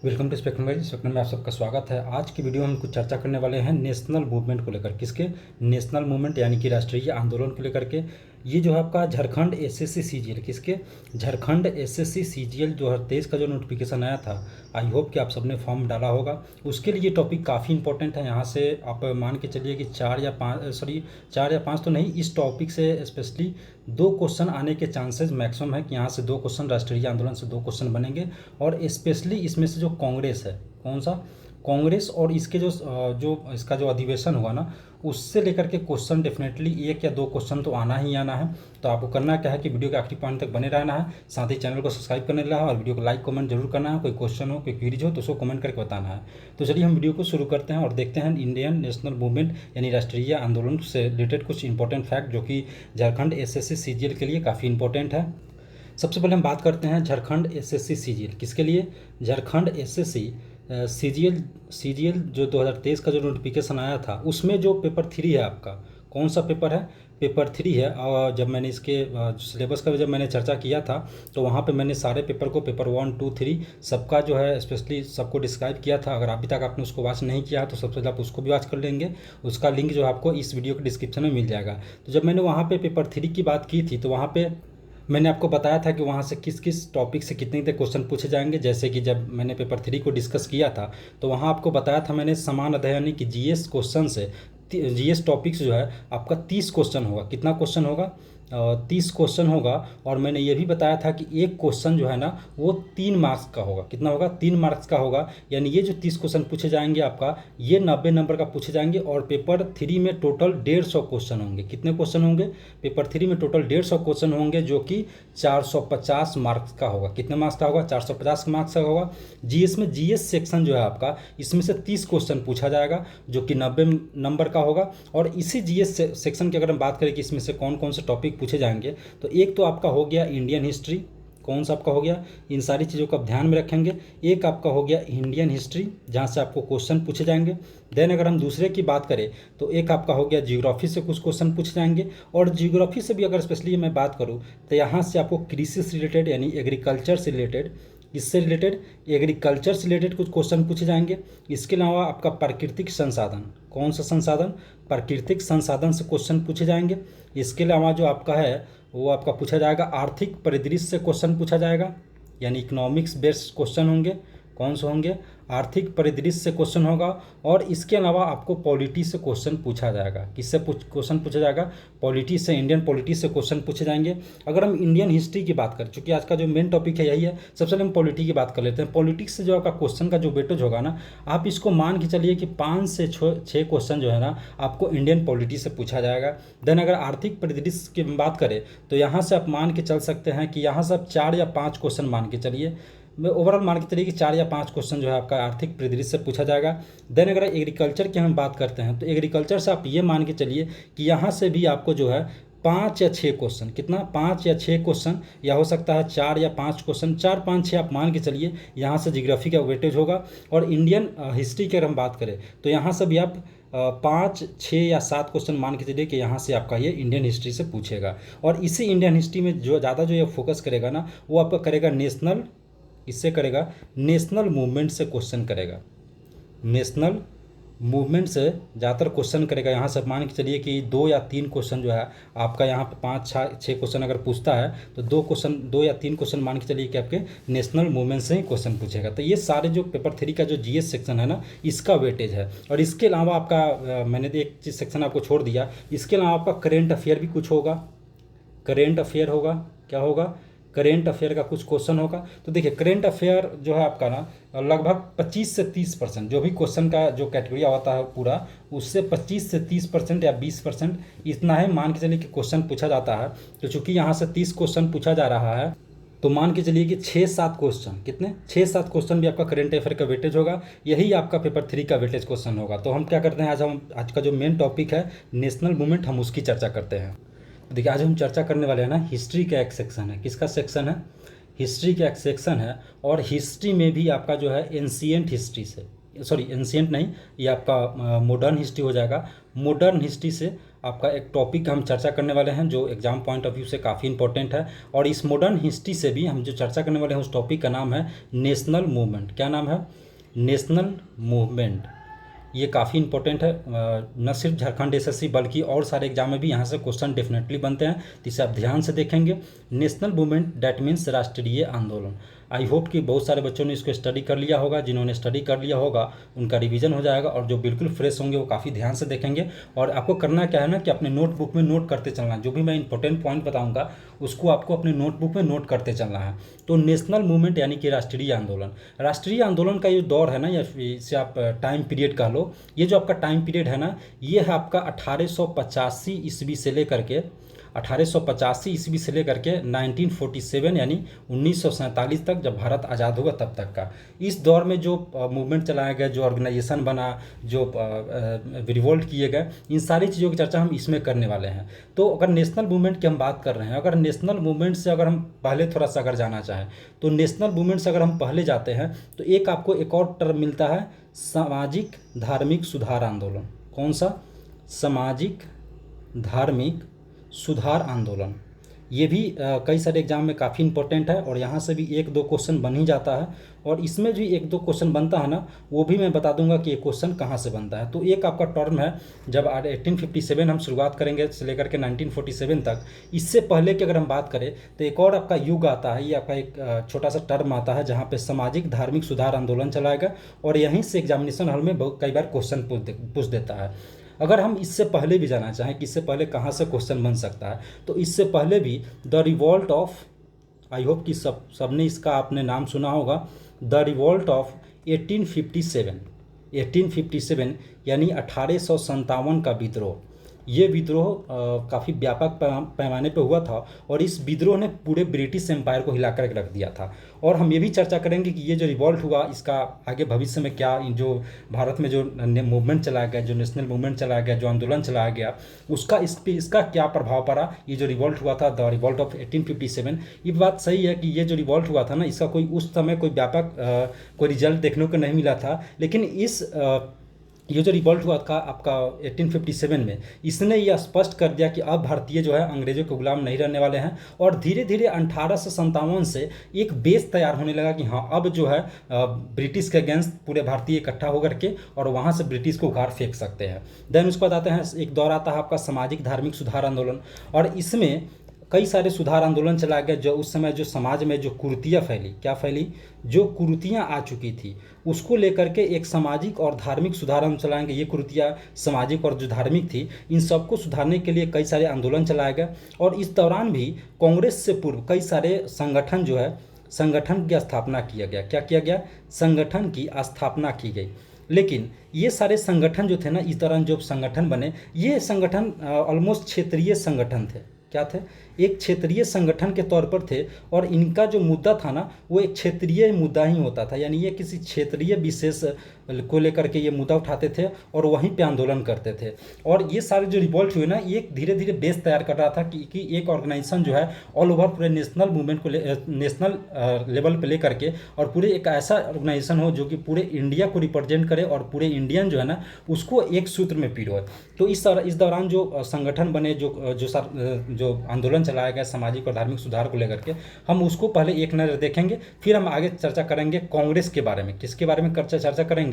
Welcome to spectrum guys. Spectrum में आप सबका स्वागत है। आज की वीडियो में हम कुछ चर्चा करने वाले हैं नेशनल मूवमेंट को लेकर। किसके? नेशनल मूवमेंट यानी कि राष्ट्रीय आंदोलन को लेकर के। ये जो है आपका झारखंड एसएससी सीजीएल, किसके? झारखंड एसएससी सीजीएल 2023 का जो नोटिफिकेशन आया था, आई होप कि आप सबने फॉर्म डाला होगा। उसके लिए टॉपिक काफ़ी इंपॉर्टेंट है। यहाँ से आप मान के चलिए कि चार या पाँच तो नहीं, इस टॉपिक से स्पेशली 2 क्वेश्चन आने के चांसेस मैक्सिमम है कि यहाँ से 2 क्वेश्चन, राष्ट्रीय आंदोलन से 2 क्वेश्चन बनेंगे। और स्पेशली इसमें से जो कांग्रेस है, कौन सा? कांग्रेस, और इसके जो इसका जो अधिवेशन हुआ ना, उससे लेकर के क्वेश्चन डेफिनेटली 1 या 2 क्वेश्चन तो आना ही आना है। तो आपको करना क्या है कि वीडियो के आखिरी पॉइंट तक बने रहना है, साथ ही चैनल को सब्सक्राइब करने रहा है और वीडियो को लाइक कमेंट जरूर करना है। कोई क्वेश्चन हो, कोई क्वेरीज हो तो उसको कमेंट करके बताना है। तो चलिए हम वीडियो को शुरू करते हैं और देखते हैं इंडियन नेशनल मूवमेंट यानी राष्ट्रीय आंदोलन से रिलेटेड कुछ इंपॉर्टेंट फैक्ट जो कि झारखंड एसएससी सीजीएल के लिए काफ़ी इंपॉर्टेंट है। सबसे पहले हम बात करते हैं झारखंड एसएससी सीजीएल, किसके लिए? झारखंड एसएससी सीजीएल जो 2023 का जो नोटिफिकेशन आया था, उसमें जो पेपर 3 है आपका, कौन सा पेपर है? पेपर 3 है। और जब मैंने इसके सिलेबस का जब मैंने चर्चा किया था तो वहाँ पे मैंने सारे पेपर को, पेपर 1, 2, 3 सबका जो है स्पेशली सबको डिस्क्राइब किया था। अगर अभी तक आपने उसको वॉच नहीं किया है तो सबसे पहले आप उसको भी वॉच कर लेंगे। उसका लिंक जो आपको इस वीडियो के डिस्क्रिप्शन में मिल जाएगा। तो जब मैंने वहाँ पे पेपर 3 की बात की थी तो वहाँ पे मैंने आपको बताया था कि वहाँ से किस किस टॉपिक से कितने क्वेश्चन पूछे जाएंगे। जैसे कि जब मैंने पेपर 3 को डिस्कस किया था तो वहाँ आपको बताया था मैंने समान अध्ययन यानी कि जीएस क्वेश्चन से, जीएस टॉपिक्स जो है आपका 30 क्वेश्चन होगा। कितना क्वेश्चन होगा? 30 क्वेश्चन होगा। और मैंने ये भी बताया था कि एक क्वेश्चन जो है ना वो 3 मार्क्स का होगा। कितना होगा? 3 मार्क्स का होगा। यानी ये जो 30 क्वेश्चन पूछे जाएंगे आपका, ये 90 नंबर का पूछे जाएंगे। और पेपर 3 में टोटल 150 क्वेश्चन होंगे। कितने क्वेश्चन होंगे? पेपर 3 में टोटल 150 क्वेश्चन होंगे जो कि 450 मार्क्स का होगा। कितने मार्क्स का होगा? 450 मार्क्स का होगा। जीएस में जीएस सेक्शन जो है आपका, इसमें से 30 क्वेश्चन पूछा जाएगा जो कि 90 नंबर का होगा। और इसी जीएस सेक्शन की अगर हम बात करें कि इसमें से कौन कौन से टॉपिक पूछे जाएंगे, तो एक तो आपका हो गया इंडियन हिस्ट्री। कौन सा आपका हो गया? इन सारी चीज़ों को आप ध्यान में रखेंगे। एक आपका हो गया इंडियन हिस्ट्री, जहाँ से आपको क्वेश्चन पूछे जाएंगे। देन अगर हम दूसरे की बात करें तो एक आपका हो गया जियोग्राफी से कुछ क्वेश्चन पूछे जाएंगे। और जियोग्राफी से भी अगर स्पेशली मैं बात करूँ तो यहाँ से आपको कृषि से रिलेटेड यानी एग्रीकल्चर से रिलेटेड, इससे रिलेटेड एग्रीकल्चर से रिलेटेड कुछ क्वेश्चन पूछे जाएंगे। इसके अलावा आपका प्राकृतिक संसाधन, कौन सा संसाधन? प्राकृतिक संसाधन से क्वेश्चन पूछे जाएंगे। इसके अलावा जो आपका है वो आपका पूछा जाएगा आर्थिक परिदृश्य से क्वेश्चन पूछा जाएगा, यानी इकोनॉमिक्स बेस्ड क्वेश्चन होंगे। कौन से होंगे? आर्थिक परिदृश्य से क्वेश्चन होगा। और इसके अलावा आपको पॉलिटी से क्वेश्चन पूछा जाएगा। किससे क्वेश्चन पूछा जाएगा? पॉलिटी से, इंडियन पॉलिटी से क्वेश्चन पूछे जाएंगे। अगर हम इंडियन हिस्ट्री की बात करें, चूँकि आज का जो मेन टॉपिक है यही है, सबसे पहले हम पॉलिटी की बात कर लेते हैं। पॉलिटिक्स से जो आपका क्वेश्चन का जो वेटेज होगा ना, आप इसको मान के चलिए कि 5 से 6 क्वेश्चन जो है ना आपको इंडियन पॉलिटी से पूछा जाएगा। देन अगर आर्थिक परिदृश्य की बात करें तो यहाँ से आप मान के चल सकते हैं कि यहाँ से आप 4 या 5 क्वेश्चन मान के चलिए, ओवरऑल मान के चलिए कि 4 या 5 क्वेश्चन जो है आपका आर्थिक परिदृश्य से पूछा जाएगा। देन अगर एग्रीकल्चर की हम बात करते हैं तो एग्रीकल्चर से आप ये मान के चलिए कि यहाँ से भी आपको जो है 5 या 6 क्वेश्चन, कितना? 5 या 6 क्वेश्चन, या हो सकता है 4 या 5 क्वेश्चन, 4, 5, 6 आप मान के चलिए यहाँ से जियोग्राफी का वेटेज होगा। और इंडियन हिस्ट्री की अगर हम बात करें तो यहाँ से भी आप 5, 6 या 7 क्वेश्चन मान के चलिए कि यहाँ से आपका ये इंडियन हिस्ट्री से पूछेगा। और इसी इंडियन हिस्ट्री में जो ज़्यादा जो ये फोकस करेगा ना, वो आपका करेगा नेशनल, इससे करेगा नेशनल मूवमेंट से क्वेश्चन करेगा। नेशनल मूवमेंट से ज़्यादातर क्वेश्चन करेगा। यहाँ से मान के चलिए कि 2 या 3 क्वेश्चन जो है आपका यहाँ पे 5, 6 क्वेश्चन अगर पूछता है तो 2 या 3 क्वेश्चन मान के चलिए कि आपके नेशनल मूवमेंट से ही क्वेश्चन पूछेगा। तो ये सारे जो पेपर 3 का जो जीएस सेक्शन है ना, इसका वेटेज है। और इसके अलावा आपका मैंने एक चीज़ सेक्शन आपको छोड़ दिया, इसके अलावा आपका करेंट अफेयर भी कुछ होगा। करेंट अफेयर होगा, क्या होगा? करेंट अफेयर का कुछ क्वेश्चन होगा। तो देखिए करेंट अफेयर जो है आपका ना लगभग 25 से 30%, जो भी क्वेश्चन का जो कैटेगरी होता है पूरा, उससे 25 से 30% या 20% इतना है मान के चलिए कि क्वेश्चन पूछा जाता है। तो चूंकि यहाँ से 30 क्वेश्चन पूछा जा रहा है तो मान के चलिए कि 6-7 क्वेश्चन, कितने? 6-7 क्वेश्चन भी आपका करेंट अफेयर का वेटेज होगा। यही आपका पेपर 3 का वेटेज क्वेश्चन होगा। तो हम क्या करते हैं, आज का जो मेन टॉपिक है नेशनल मूवमेंट, हम उसकी चर्चा करते हैं। देखिए आज हम चर्चा करने वाले हैं ना हिस्ट्री का एक सेक्शन है। किसका सेक्शन है? हिस्ट्री का एक सेक्शन है। और हिस्ट्री में भी आपका जो है एंशिएंट हिस्ट्री से, सॉरी एंशियंट नहीं, ये आपका मॉडर्न हिस्ट्री हो जाएगा। मॉडर्न हिस्ट्री से आपका एक टॉपिक हम चर्चा करने वाले हैं जो एग्जाम पॉइंट ऑफ व्यू से काफ़ी इंपॉर्टेंट है। और इस मॉडर्न हिस्ट्री से भी हम जो चर्चा करने वाले हैं उस टॉपिक का नाम है नेशनल मूवमेंट। क्या नाम है? National movement. ये काफ़ी इंपॉर्टेंट है, न सिर्फ झारखंड एसएससी बल्कि और सारे एग्जाम में भी यहाँ से क्वेश्चन डेफिनेटली बनते हैं, तो इसे आप ध्यान से देखेंगे। नेशनल मूवमेंट दैट मीन्स राष्ट्रीय आंदोलन। आई होप कि बहुत सारे बच्चों ने इसको स्टडी कर लिया होगा, जिन्होंने स्टडी कर लिया होगा उनका रिवीजन हो जाएगा, और जो बिल्कुल फ्रेश होंगे वो काफ़ी ध्यान से देखेंगे। और आपको करना क्या है ना कि अपने नोटबुक में नोट करते चलना, जो भी मैं इंपॉर्टेंट पॉइंट बताऊंगा उसको आपको अपने नोटबुक में नोट करते चलना है। तो नेशनल मूवमेंट यानी कि राष्ट्रीय आंदोलन। राष्ट्रीय आंदोलन का ये दौर है ना, या इसे आप टाइम पीरियड कह लो, ये जो आपका टाइम पीरियड है ना, ये है आपका 1885 ईस्वी से लेकर के 1885 ईस्वी से लेकर के 1947 यानी 1947 तक, जब भारत आज़ाद होगा तब तक का। इस दौर में जो मूवमेंट चलाया गया, जो ऑर्गेनाइजेशन बना, जो रिवोल्ट किए गए, इन सारी चीज़ों की चर्चा हम इसमें करने वाले हैं। तो अगर नेशनल मूवमेंट की हम बात कर रहे हैं, अगर नेशनल मूवमेंट से अगर हम पहले थोड़ा सा अगर जाना चाहें, तो नेशनल मूवमेंट से अगर हम पहले जाते हैं तो एक आपको एक और टर्म मिलता है, सामाजिक धार्मिक सुधार आंदोलन। कौन सा? सामाजिक धार्मिक सुधार आंदोलन। ये भी कई सारे एग्जाम में काफ़ी इंपॉर्टेंट है, और यहाँ से भी एक दो क्वेश्चन बन ही जाता है। और इसमें भी एक दो क्वेश्चन बनता है ना, वो भी मैं बता दूंगा कि ये क्वेश्चन कहाँ से बनता है। तो एक आपका टर्म है, जब 1857 हम शुरुआत करेंगे से लेकर के 1947 तक, इससे पहले की अगर हम बात करें तो एक और आपका युग आता है। ये आपका एक छोटा सा टर्म आता है जहाँ पे सामाजिक धार्मिक सुधार आंदोलन चलाएगा, और यहीं से एग्जामिनेशन हॉल में बहुत कई बार क्वेश्चन पूछ देता है। अगर हम इससे पहले भी जाना चाहें कि इससे पहले कहाँ से क्वेश्चन बन सकता है, तो इससे पहले भी the revolt of, I hope कि सबने इसका आपने नाम सुना होगा, द रिवॉल्ट ऑफ 1857 यानी 1857 का विद्रोह। ये विद्रोह काफ़ी व्यापक पैमाने पे हुआ था, और इस विद्रोह ने पूरे ब्रिटिश एम्पायर को हिलाकर रख दिया था। और हम ये भी चर्चा करेंगे कि ये जो रिवॉल्ट हुआ, इसका आगे भविष्य में क्या, जो भारत में जो मूवमेंट चलाया गया, जो नेशनल मूवमेंट चलाया गया, जो आंदोलन चलाया गया, उसका इसका क्या प्रभाव पड़ा। ये जो रिवॉल्ट हुआ था, द रिवॉल्ट ऑफ 1857, ये बात सही है कि ये जो रिवॉल्ट हुआ था ना, इसका कोई उस समय कोई व्यापक कोई रिजल्ट देखने को नहीं मिला था। लेकिन ये जो रिवॉल्ट हुआ था आपका 1857 में, इसने ये स्पष्ट कर दिया कि अब भारतीय जो है अंग्रेजों के गुलाम नहीं रहने वाले हैं। और धीरे धीरे 1857 से एक बेस तैयार होने लगा कि हाँ, अब जो है ब्रिटिश के अगेंस्ट पूरे भारतीय इकट्ठा होकर के और वहाँ से ब्रिटिश को उखाड़ फेंक सकते हैं। देन उसके बाद आते हैं, एक दौर आता है आपका सामाजिक धार्मिक सुधार आंदोलन, और इसमें कई सारे सुधार आंदोलन चला गया। जो उस समय जो समाज में जो कुरीतियाँ फैली, क्या फैली, जो कुरीतियाँ आ चुकी थी, उसको लेकर के एक सामाजिक और धार्मिक सुधार हम चलाएंगे। ये कुरीतियाँ सामाजिक और जो धार्मिक थी, इन सबको सुधारने के लिए कई सारे आंदोलन चलाए गए। और इस दौरान भी कांग्रेस से पूर्व कई सारे संगठन जो है, संगठन की स्थापना किया गया। क्या किया गया? संगठन की स्थापना की गई। लेकिन ये सारे संगठन जो थे ना, इस दौरान जो संगठन बने, ये संगठन ऑलमोस्ट क्षेत्रीय संगठन थे। क्या थे? एक क्षेत्रीय संगठन के तौर पर थे, और इनका जो मुद्दा था ना, वो एक क्षेत्रीय मुद्दा ही होता था। यानी ये किसी क्षेत्रीय विशेष को लेकर के ये मुद्दा उठाते थे और वहीं पे आंदोलन करते थे। और ये सारे जो रिवॉल्ट हुए ना, ये धीरे धीरे बेस तैयार कर रहा था कि एक ऑर्गेनाइजेशन जो है ऑल ओवर पूरे नेशनल मूवमेंट को नेशनल लेवल पे लेकर के, और पूरे एक ऐसा ऑर्गेनाइजेशन हो जो कि पूरे इंडिया को रिप्रेजेंट करे और पूरे इंडियन जो है ना उसको एक सूत्र में पिरोए। तो इस दौरान जो संगठन बने, जो आंदोलन चलाया गया सामाजिक और धार्मिक सुधार को लेकर के, हम उसको पहले एक नज़र देखेंगे, फिर हम आगे चर्चा करेंगे कांग्रेस के बारे में। किसके बारे में चर्चा करेंगे?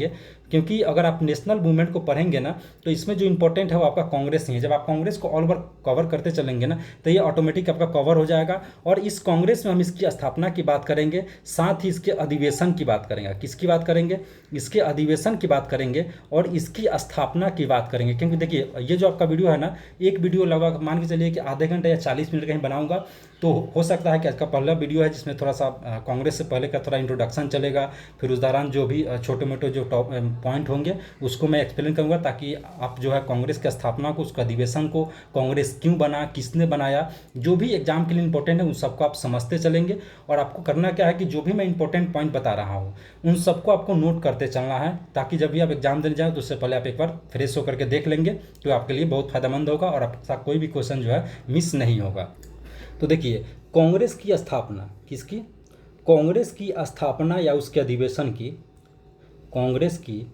क्योंकि अगर आप नेशनल मूवमेंट को पढ़ेंगे ना, तो इसमें जो इंपॉर्टेंट है वो आपका कांग्रेस ही है। जब आप कांग्रेस को ऑल ओवर कवर करते चलेंगे ना, तो ये ऑटोमेटिक आपका कवर हो जाएगा। और इस कांग्रेस में हम इसकी स्थापना की बात करेंगे, साथ ही इसके अधिवेशन की बात करेंगे। किसकी बात करेंगे? इसके अधिवेशन की बात करेंगे और इसकी स्थापना की बात करेंगे। क्योंकि देखिए, ये जो आपका वीडियो है ना, एक वीडियो लगभग मान के चलिए कि आधे घंटे या 40 मिनट कहीं बनाऊंगा, तो हो सकता है कि आज का पहला वीडियो है जिसमें थोड़ा सा कांग्रेस से पहले का थोड़ा इंट्रोडक्शन चलेगा, फिर उस दौरान जो भी छोटे मोटे जो टॉप पॉइंट होंगे उसको मैं एक्सप्लेन करूंगा, ताकि आप जो है कांग्रेस की स्थापना को, उसका अधिवेशन को, कांग्रेस क्यों बना, किसने बनाया, जो भी एग्जाम के लिए इंपॉर्टेंट है उन सबको आप समझते चलेंगे। और आपको करना क्या है कि जो भी मैं इंपॉर्टेंट पॉइंट बता रहा हूँ उन सबको आपको नोट करते चलना है, ताकि जब भी आप एग्जाम देने जाएँ तो उससे पहले आप एक बार फ्रेश होकर के देख लेंगे, तो आपके लिए बहुत फायदेमंद होगा और आपका कोई भी क्वेश्चन जो है मिस नहीं होगा। तो देखिए, कांग्रेस की स्थापना, किसकी? कांग्रेस की स्थापना या उसके अधिवेशन की कांग्रेस की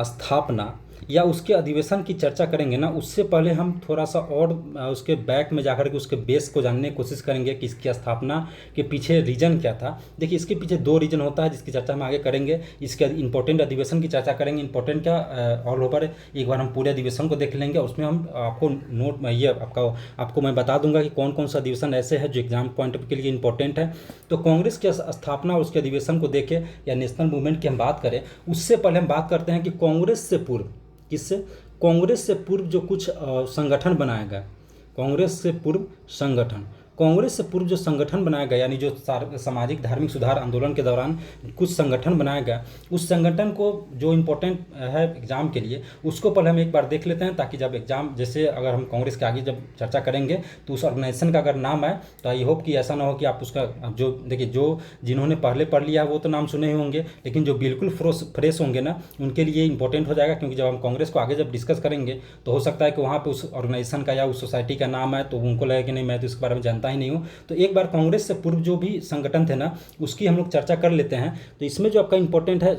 स्थापना या उसके अधिवेशन की चर्चा करेंगे ना, उससे पहले हम थोड़ा सा और उसके बैक में जाकर के उसके बेस को जानने की कोशिश करेंगे कि इसकी स्थापना के पीछे रीजन क्या था। देखिए, इसके पीछे 2 रीजन होता है जिसकी चर्चा हम आगे करेंगे। इसके इंपॉर्टेंट अधिवेशन की चर्चा करेंगे, इंपॉर्टेंट क्या ऑल ओवर एक बार हम पूरे अधिवेशन को देख लेंगे, उसमें हम आपको नोट ये आपको मैं बता दूंगा कि कौन कौन सा अधिवेशन ऐसे है जो एग्जाम पॉइंट के लिए इंपॉर्टेंट है। तो कांग्रेस की स्थापना और उसके अधिवेशन को देखें या नेशनल मूवमेंट की हम बात करें, उससे पहले हम बात करते हैं कि कांग्रेस से पूर्व, किससे, कांग्रेस से पूर्व जो कुछ संगठन बनाया गया, कांग्रेस से पूर्व संगठन, कांग्रेस से पूर्व जो संगठन बनाया गया, यानी जो सामाजिक धार्मिक सुधार आंदोलन के दौरान कुछ संगठन बनाया गया, उस संगठन को जो इम्पोर्टेंट है एग्जाम के लिए, उसको पहले हम एक बार देख लेते हैं, ताकि जब एग्जाम, जैसे अगर हम कांग्रेस के आगे जब चर्चा करेंगे तो उस ऑर्गेनाइजेशन का अगर नाम आए तो आई होप कि ऐसा ना हो कि आप उसका जो देखिए, जो जिन्होंने पहले पढ़ लिया है वो तो नाम सुने ही होंगे, लेकिन जो बिल्कुल फ्रेश होंगे ना, उनके लिए इंपॉर्टेंट हो जाएगा, क्योंकि जब हम कांग्रेस को आगे जब डिस्कस करेंगे तो हो सकता है कि वहाँ पर उस ऑर्गेनाइजेशन का या उस सोसाइटी का नाम आए तो उनको लगे कि नहीं, मैं तो इसके बारे में जानता ही नहीं हूँ। तो एक बार कांग्रेस से पूर्व जो भी संगठन थे ना, उसकी हम लोग चर्चा कर लेते हैं। तो इसमें जो आपका इंपॉर्टेंट है,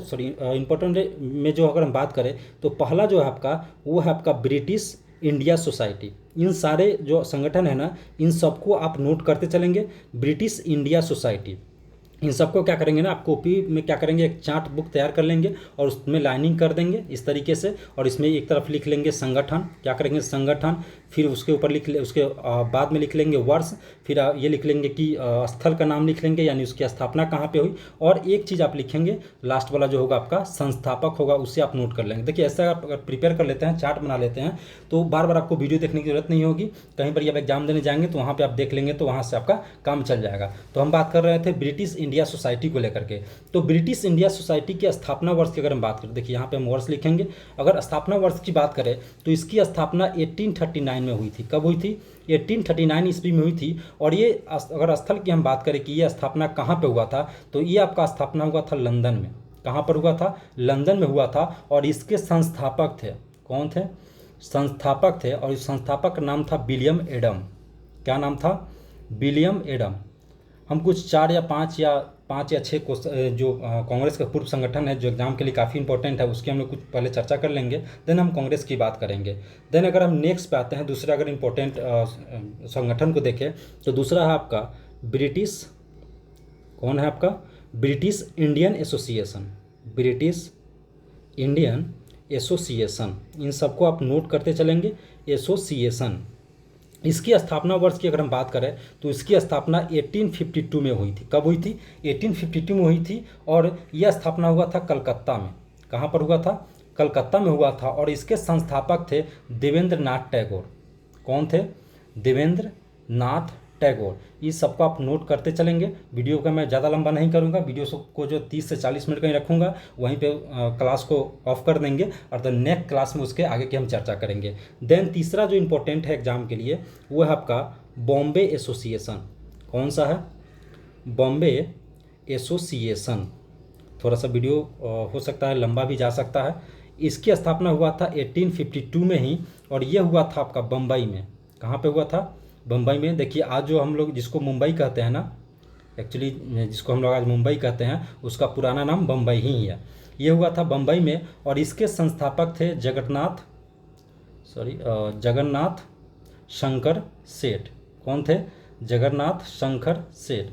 इंपॉर्टेंट में जो अगर हम बात करें तो पहला जो है आपका, वो है आपका ब्रिटिश इंडिया सोसाइटी। इन सारे जो संगठन है ना, इन सबको आप नोट करते चलेंगे। ब्रिटिश इंडिया सोसाइटी, इन सबको क्या करेंगे ना, आप कॉपी में क्या करेंगे, एक चार्ट बुक तैयार कर लेंगे और उसमें लाइनिंग कर देंगे इस तरीके से, और इसमें एक तरफ लिख लेंगे संगठन, क्या करेंगे संगठन, फिर उसके ऊपर उसके बाद में लिख लेंगे वर्ष, फिर ये लिख लेंगे कि स्थल का नाम लिख लेंगे, यानी उसकी स्थापना कहाँ पे हुई, और एक चीज़ आप लिखेंगे लास्ट वाला जो होगा आपका संस्थापक होगा, उससे आप नोट कर लेंगे। देखिए, ऐसा आप अगर प्रिपेयर कर लेते हैं, चार्ट बना लेते हैं, तो बार बार आपको वीडियो देखने की जरूरत नहीं होगी। कहीं पर आप एग्जाम देने जाएंगे तो वहाँ पर आप देख लेंगे, तो वहाँ से आपका काम चल जाएगा। तो हम बात कर रहे थे ब्रिटिश इंडिया सोसाइटी को लेकर के। तो ब्रिटिश इंडिया सोसाइटी के स्थापना वर्ष की अगर हम बात करें, देखिए यहाँ पे हम वर्ष लिखेंगे। अगर स्थापना वर्ष की बात करें तो इसकी स्थापना 1839 में हुई थी। कब हुई थी? 1839 ईस्वी में हुई थी। और ये अगर स्थल की हम बात करें कि ये स्थापना कहाँ पे हुआ था, तो ये आपका स्थापना हुआ था लंदन में। कहाँ पर हुआ था? लंदन में हुआ था। और इसके संस्थापक थे, कौन थे? संस्थापक थे, और इस संस्थापक का नाम था विलियम एडम। क्या नाम था? William Adam. हम कुछ 4 या 5 या 6 जो कांग्रेस का पूर्व संगठन है जो एग्जाम के लिए काफ़ी इंपॉर्टेंट है, उसकी हम लोग कुछ पहले चर्चा कर लेंगे, देन हम कांग्रेस की बात करेंगे। देन अगर हम नेक्स्ट पे आते हैं, दूसरा अगर इंपॉर्टेंट संगठन को देखें तो दूसरा है आपका ब्रिटिश, कौन है आपका? British Indian association. British Indian association, इन सबको आप नोट करते चलेंगे। एसोसिएशन, इसकी स्थापना वर्ष की अगर हम बात करें तो इसकी स्थापना 1852 में हुई थी। कब हुई थी? 1852 में हुई थी। और यह स्थापना हुआ था कलकत्ता में। कहाँ पर हुआ था? कलकत्ता में हुआ था। और इसके संस्थापक थे देवेंद्र नाथ टैगोर। कौन थे? देवेंद्र नाथ टैगोर। इस सबको आप नोट करते चलेंगे। वीडियो का मैं ज़्यादा लंबा नहीं करूँगा, वीडियो को जो 30 से 40 मिनट का ही रखूँगा, वहीं पे क्लास को ऑफ कर देंगे और द नेक्स्ट क्लास में उसके आगे की हम चर्चा करेंगे। देन तीसरा जो इम्पोर्टेंट है एग्जाम के लिए, वो है आपका बॉम्बे एसोसिएशन। कौन सा है? बॉम्बे एसोसिएशन। थोड़ा सा वीडियो हो सकता है लंबा भी जा सकता है। इसकी स्थापना हुआ था 1852 में ही, और ये हुआ था आपका बम्बई में। कहाँ पे हुआ था? बम्बई में। देखिए, आज जो हम लोग जिसको मुंबई कहते हैं ना, एक्चुअली जिसको हम लोग आज मुंबई कहते हैं, उसका पुराना नाम बम्बई ही है। ये हुआ था बम्बई में। और इसके संस्थापक थे जगन्नाथ शंकर सेठ। कौन थे? जगन्नाथ शंकर सेठ।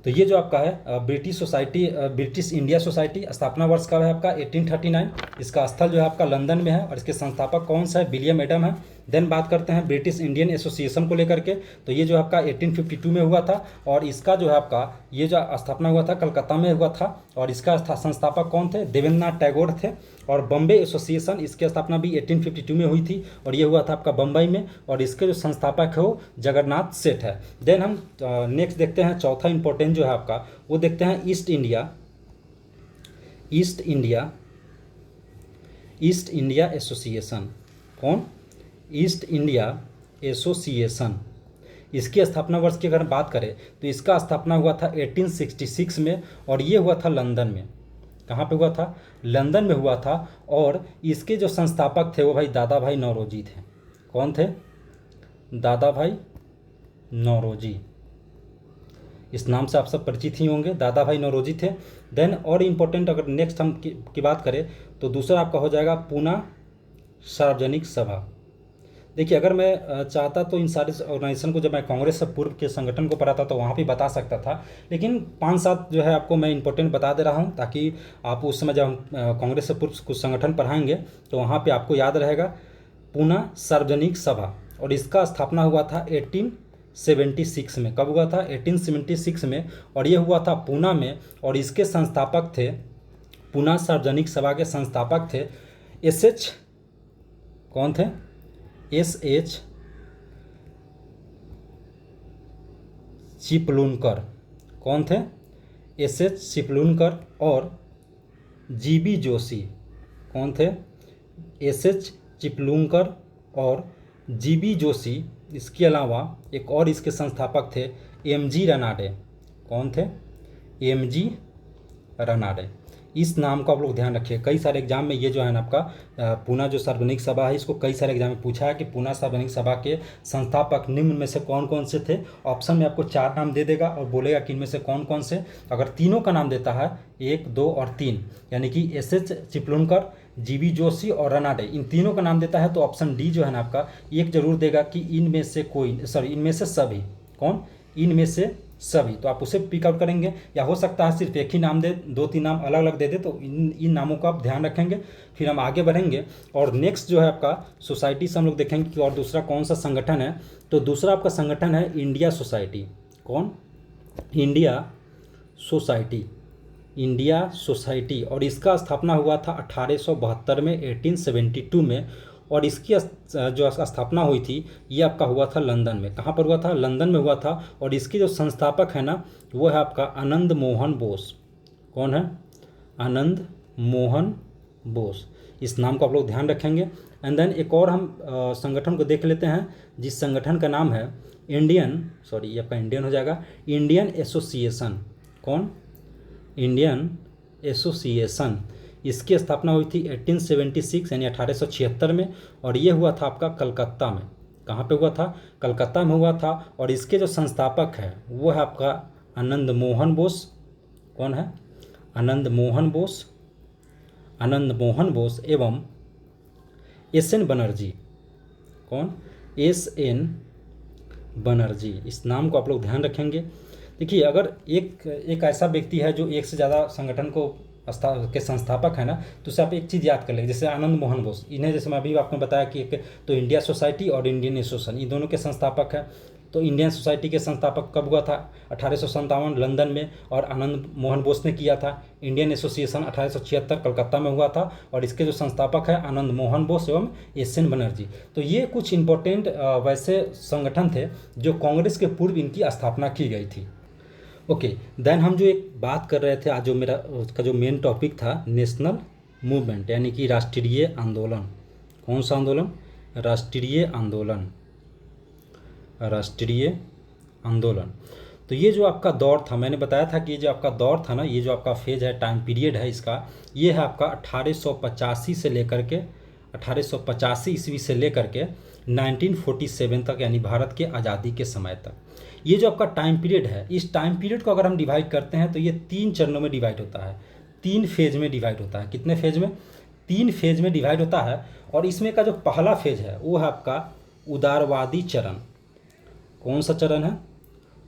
तो ये जो आपका है ब्रिटिश इंडिया सोसाइटी, स्थापना वर्ष का है आपका 1839। इसका स्थल जो है आपका लंदन में है, और इसके संस्थापक कौन सा है? विलियम एडम है। देन बात करते हैं ब्रिटिश इंडियन एसोसिएशन को लेकर के। तो ये जो आपका 1852 में हुआ था, और इसका जो है आपका ये जो स्थापना हुआ था कलकत्ता में हुआ था। और इसका संस्थापक कौन थे? देवेंद्र नाथ टैगोर थे। और बम्बे एसोसिएशन, इसकी स्थापना भी 1852 में हुई थी, और ये हुआ था आपका बम्बई में। और इसके जो संस्थापक है वो जगन्नाथ सेठ है। देन हम नेक्स्ट देखते हैं, चौथा इंपॉर्टेंट जो है आपका, वो देखते हैं ईस्ट इंडिया एसोसिएशन। कौन? East India association. इसकी स्थापना वर्ष की अगर बात करें तो इसका स्थापना हुआ था 1866 में, और ये हुआ था लंदन में। कहाँ पे हुआ था? लंदन में हुआ था। और इसके जो संस्थापक थे वो भाई दादा भाई नौरोजी थे। कौन थे? दादा भाई नौरोजी। इस नाम से आप सब परिचित ही होंगे। दादा भाई नौरोजी थे, देन और इम्पोर्टेंट अगर नेक्स्ट हम की बात करें तो दूसरा आपका हो जाएगा पूना सार्वजनिक सभा। देखिए, अगर मैं चाहता तो इन सारे ऑर्गेनाइजेशन को, जब मैं कांग्रेस से पूर्व के संगठन को पढ़ा था तो वहाँ भी बता सकता था, लेकिन 5-7 जो है आपको मैं इंपॉर्टेंट बता दे रहा हूँ ताकि आप उस समय जब हम कांग्रेस से पूर्व कुछ संगठन पढ़ाएंगे तो वहाँ पे आपको याद रहेगा। पूना सार्वजनिक सभा, और इसका स्थापना हुआ था 1876 में। कब हुआ था? 1876 में, और ये हुआ था पूना में। और इसके संस्थापक थे, पूना सार्वजनिक सभा के संस्थापक थे SH, कौन थे? SH चिपलूनकर। कौन थे? SH चिपलूनकर। और GB जोशी। कौन थे? SH चिपलूनकर और GB जोशी। इसके अलावा एक और इसके संस्थापक थे MG रनाडे। कौन थे? MG रनाडे। इस नाम को आप लोग ध्यान रखिए, कई सारे एग्जाम में ये जो है ना आपका पूना जो सार्वजनिक सभा है, इसको कई सारे एग्जाम में पूछा है कि पूना सार्वजनिक सभा के संस्थापक निम्न में से कौन कौन से थे। ऑप्शन में आपको 4 नाम दे देगा और बोलेगा कि इनमें से कौन कौन से। अगर तीनों का नाम देता है 1, 2 और 3, यानी कि SH चिपलूनकर, GB जोशी और रनाडे, इन तीनों का नाम देता है तो ऑप्शन डी जो है ना आपका एक जरूर देगा कि इनमें से कोई, सॉरी इनमें से सभी। कौन? इनमें से सभी। तो आप उसे पिक आउट करेंगे, या हो सकता है सिर्फ एक ही नाम दे, 2-3 नाम अलग अलग दे दे, तो इन नामों का आप ध्यान रखेंगे। फिर हम आगे बढ़ेंगे और नेक्स्ट जो है आपका सोसाइटी से हम लोग देखेंगे कि और दूसरा कौन सा संगठन है। तो दूसरा आपका संगठन है इंडिया सोसाइटी। कौन? India society. इंडिया सोसाइटी, और इसका स्थापना हुआ था 1872 में, 1872 में। और इसकी जो स्थापना हुई थी ये आपका हुआ था लंदन में। कहाँ पर हुआ था? लंदन में हुआ था। और इसके जो संस्थापक है ना वो है आपका आनंद मोहन बोस। कौन है? आनंद मोहन बोस। इस नाम को आप लोग ध्यान रखेंगे। एंड देन एक और हम संगठन को देख लेते हैं जिस संगठन का नाम है इंडियन, सॉरी ये आपका इंडियन हो जाएगा, इंडियन एसोसिएशन। कौन? Indian association. इसकी स्थापना हुई थी 1876 यानी 1876 में, और ये हुआ था आपका कलकत्ता में। कहाँ पे हुआ था? कलकत्ता में हुआ था। और इसके जो संस्थापक है वो है आपका आनंद मोहन बोस। कौन है? आनंद मोहन बोस। आनंद मोहन बोस एवं SN बनर्जी। कौन? SN बनर्जी। इस नाम को आप लोग ध्यान रखेंगे। देखिए, अगर एक ऐसा व्यक्ति है जो एक से ज़्यादा संगठन को के संस्थापक है ना, तो उसे आप एक चीज़ याद कर लेंगे, जैसे आनंद मोहन बोस, इन्हें जैसे मैं अभी आपको बताया कि एक तो इंडिया सोसाइटी और इंडियन एसोसिएशन, ये दोनों के संस्थापक हैं। तो इंडियन सोसाइटी के संस्थापक कब हुआ था? 1857 लंदन में, और आनंद मोहन बोस ने किया था। इंडियन एसोसिएशन 1876 कलकत्ता में हुआ था, और इसके जो संस्थापक है आनंद मोहन बोस एवं SN बनर्जी। तो ये कुछ इंपॉर्टेंट वैसे संगठन थे जो कांग्रेस के पूर्व इनकी स्थापना की गई थी। ओके, देन हम जो एक बात कर रहे थे आज, जो मेरा उसका जो मेन टॉपिक था नेशनल मूवमेंट यानी कि राष्ट्रीय आंदोलन। कौन सा आंदोलन? राष्ट्रीय आंदोलन। राष्ट्रीय आंदोलन। तो ये जो आपका दौर था, मैंने बताया था कि ये जो आपका दौर था ना, ये जो आपका फेज है, टाइम पीरियड है इसका, ये है आपका 1885 से लेकर के 1885 ईस्वी से लेकर के 1947 तक, यानी भारत के आज़ादी के समय तक। ये जो आपका टाइम पीरियड है, इस टाइम पीरियड को अगर हम डिवाइड करते हैं तो ये 3 चरणों में डिवाइड होता है, 3 फेज में डिवाइड होता है। कितने फेज में? 3 फेज में डिवाइड होता है। और इसमें का जो पहला फेज है वो है आपका उदारवादी चरण। कौन सा चरण है?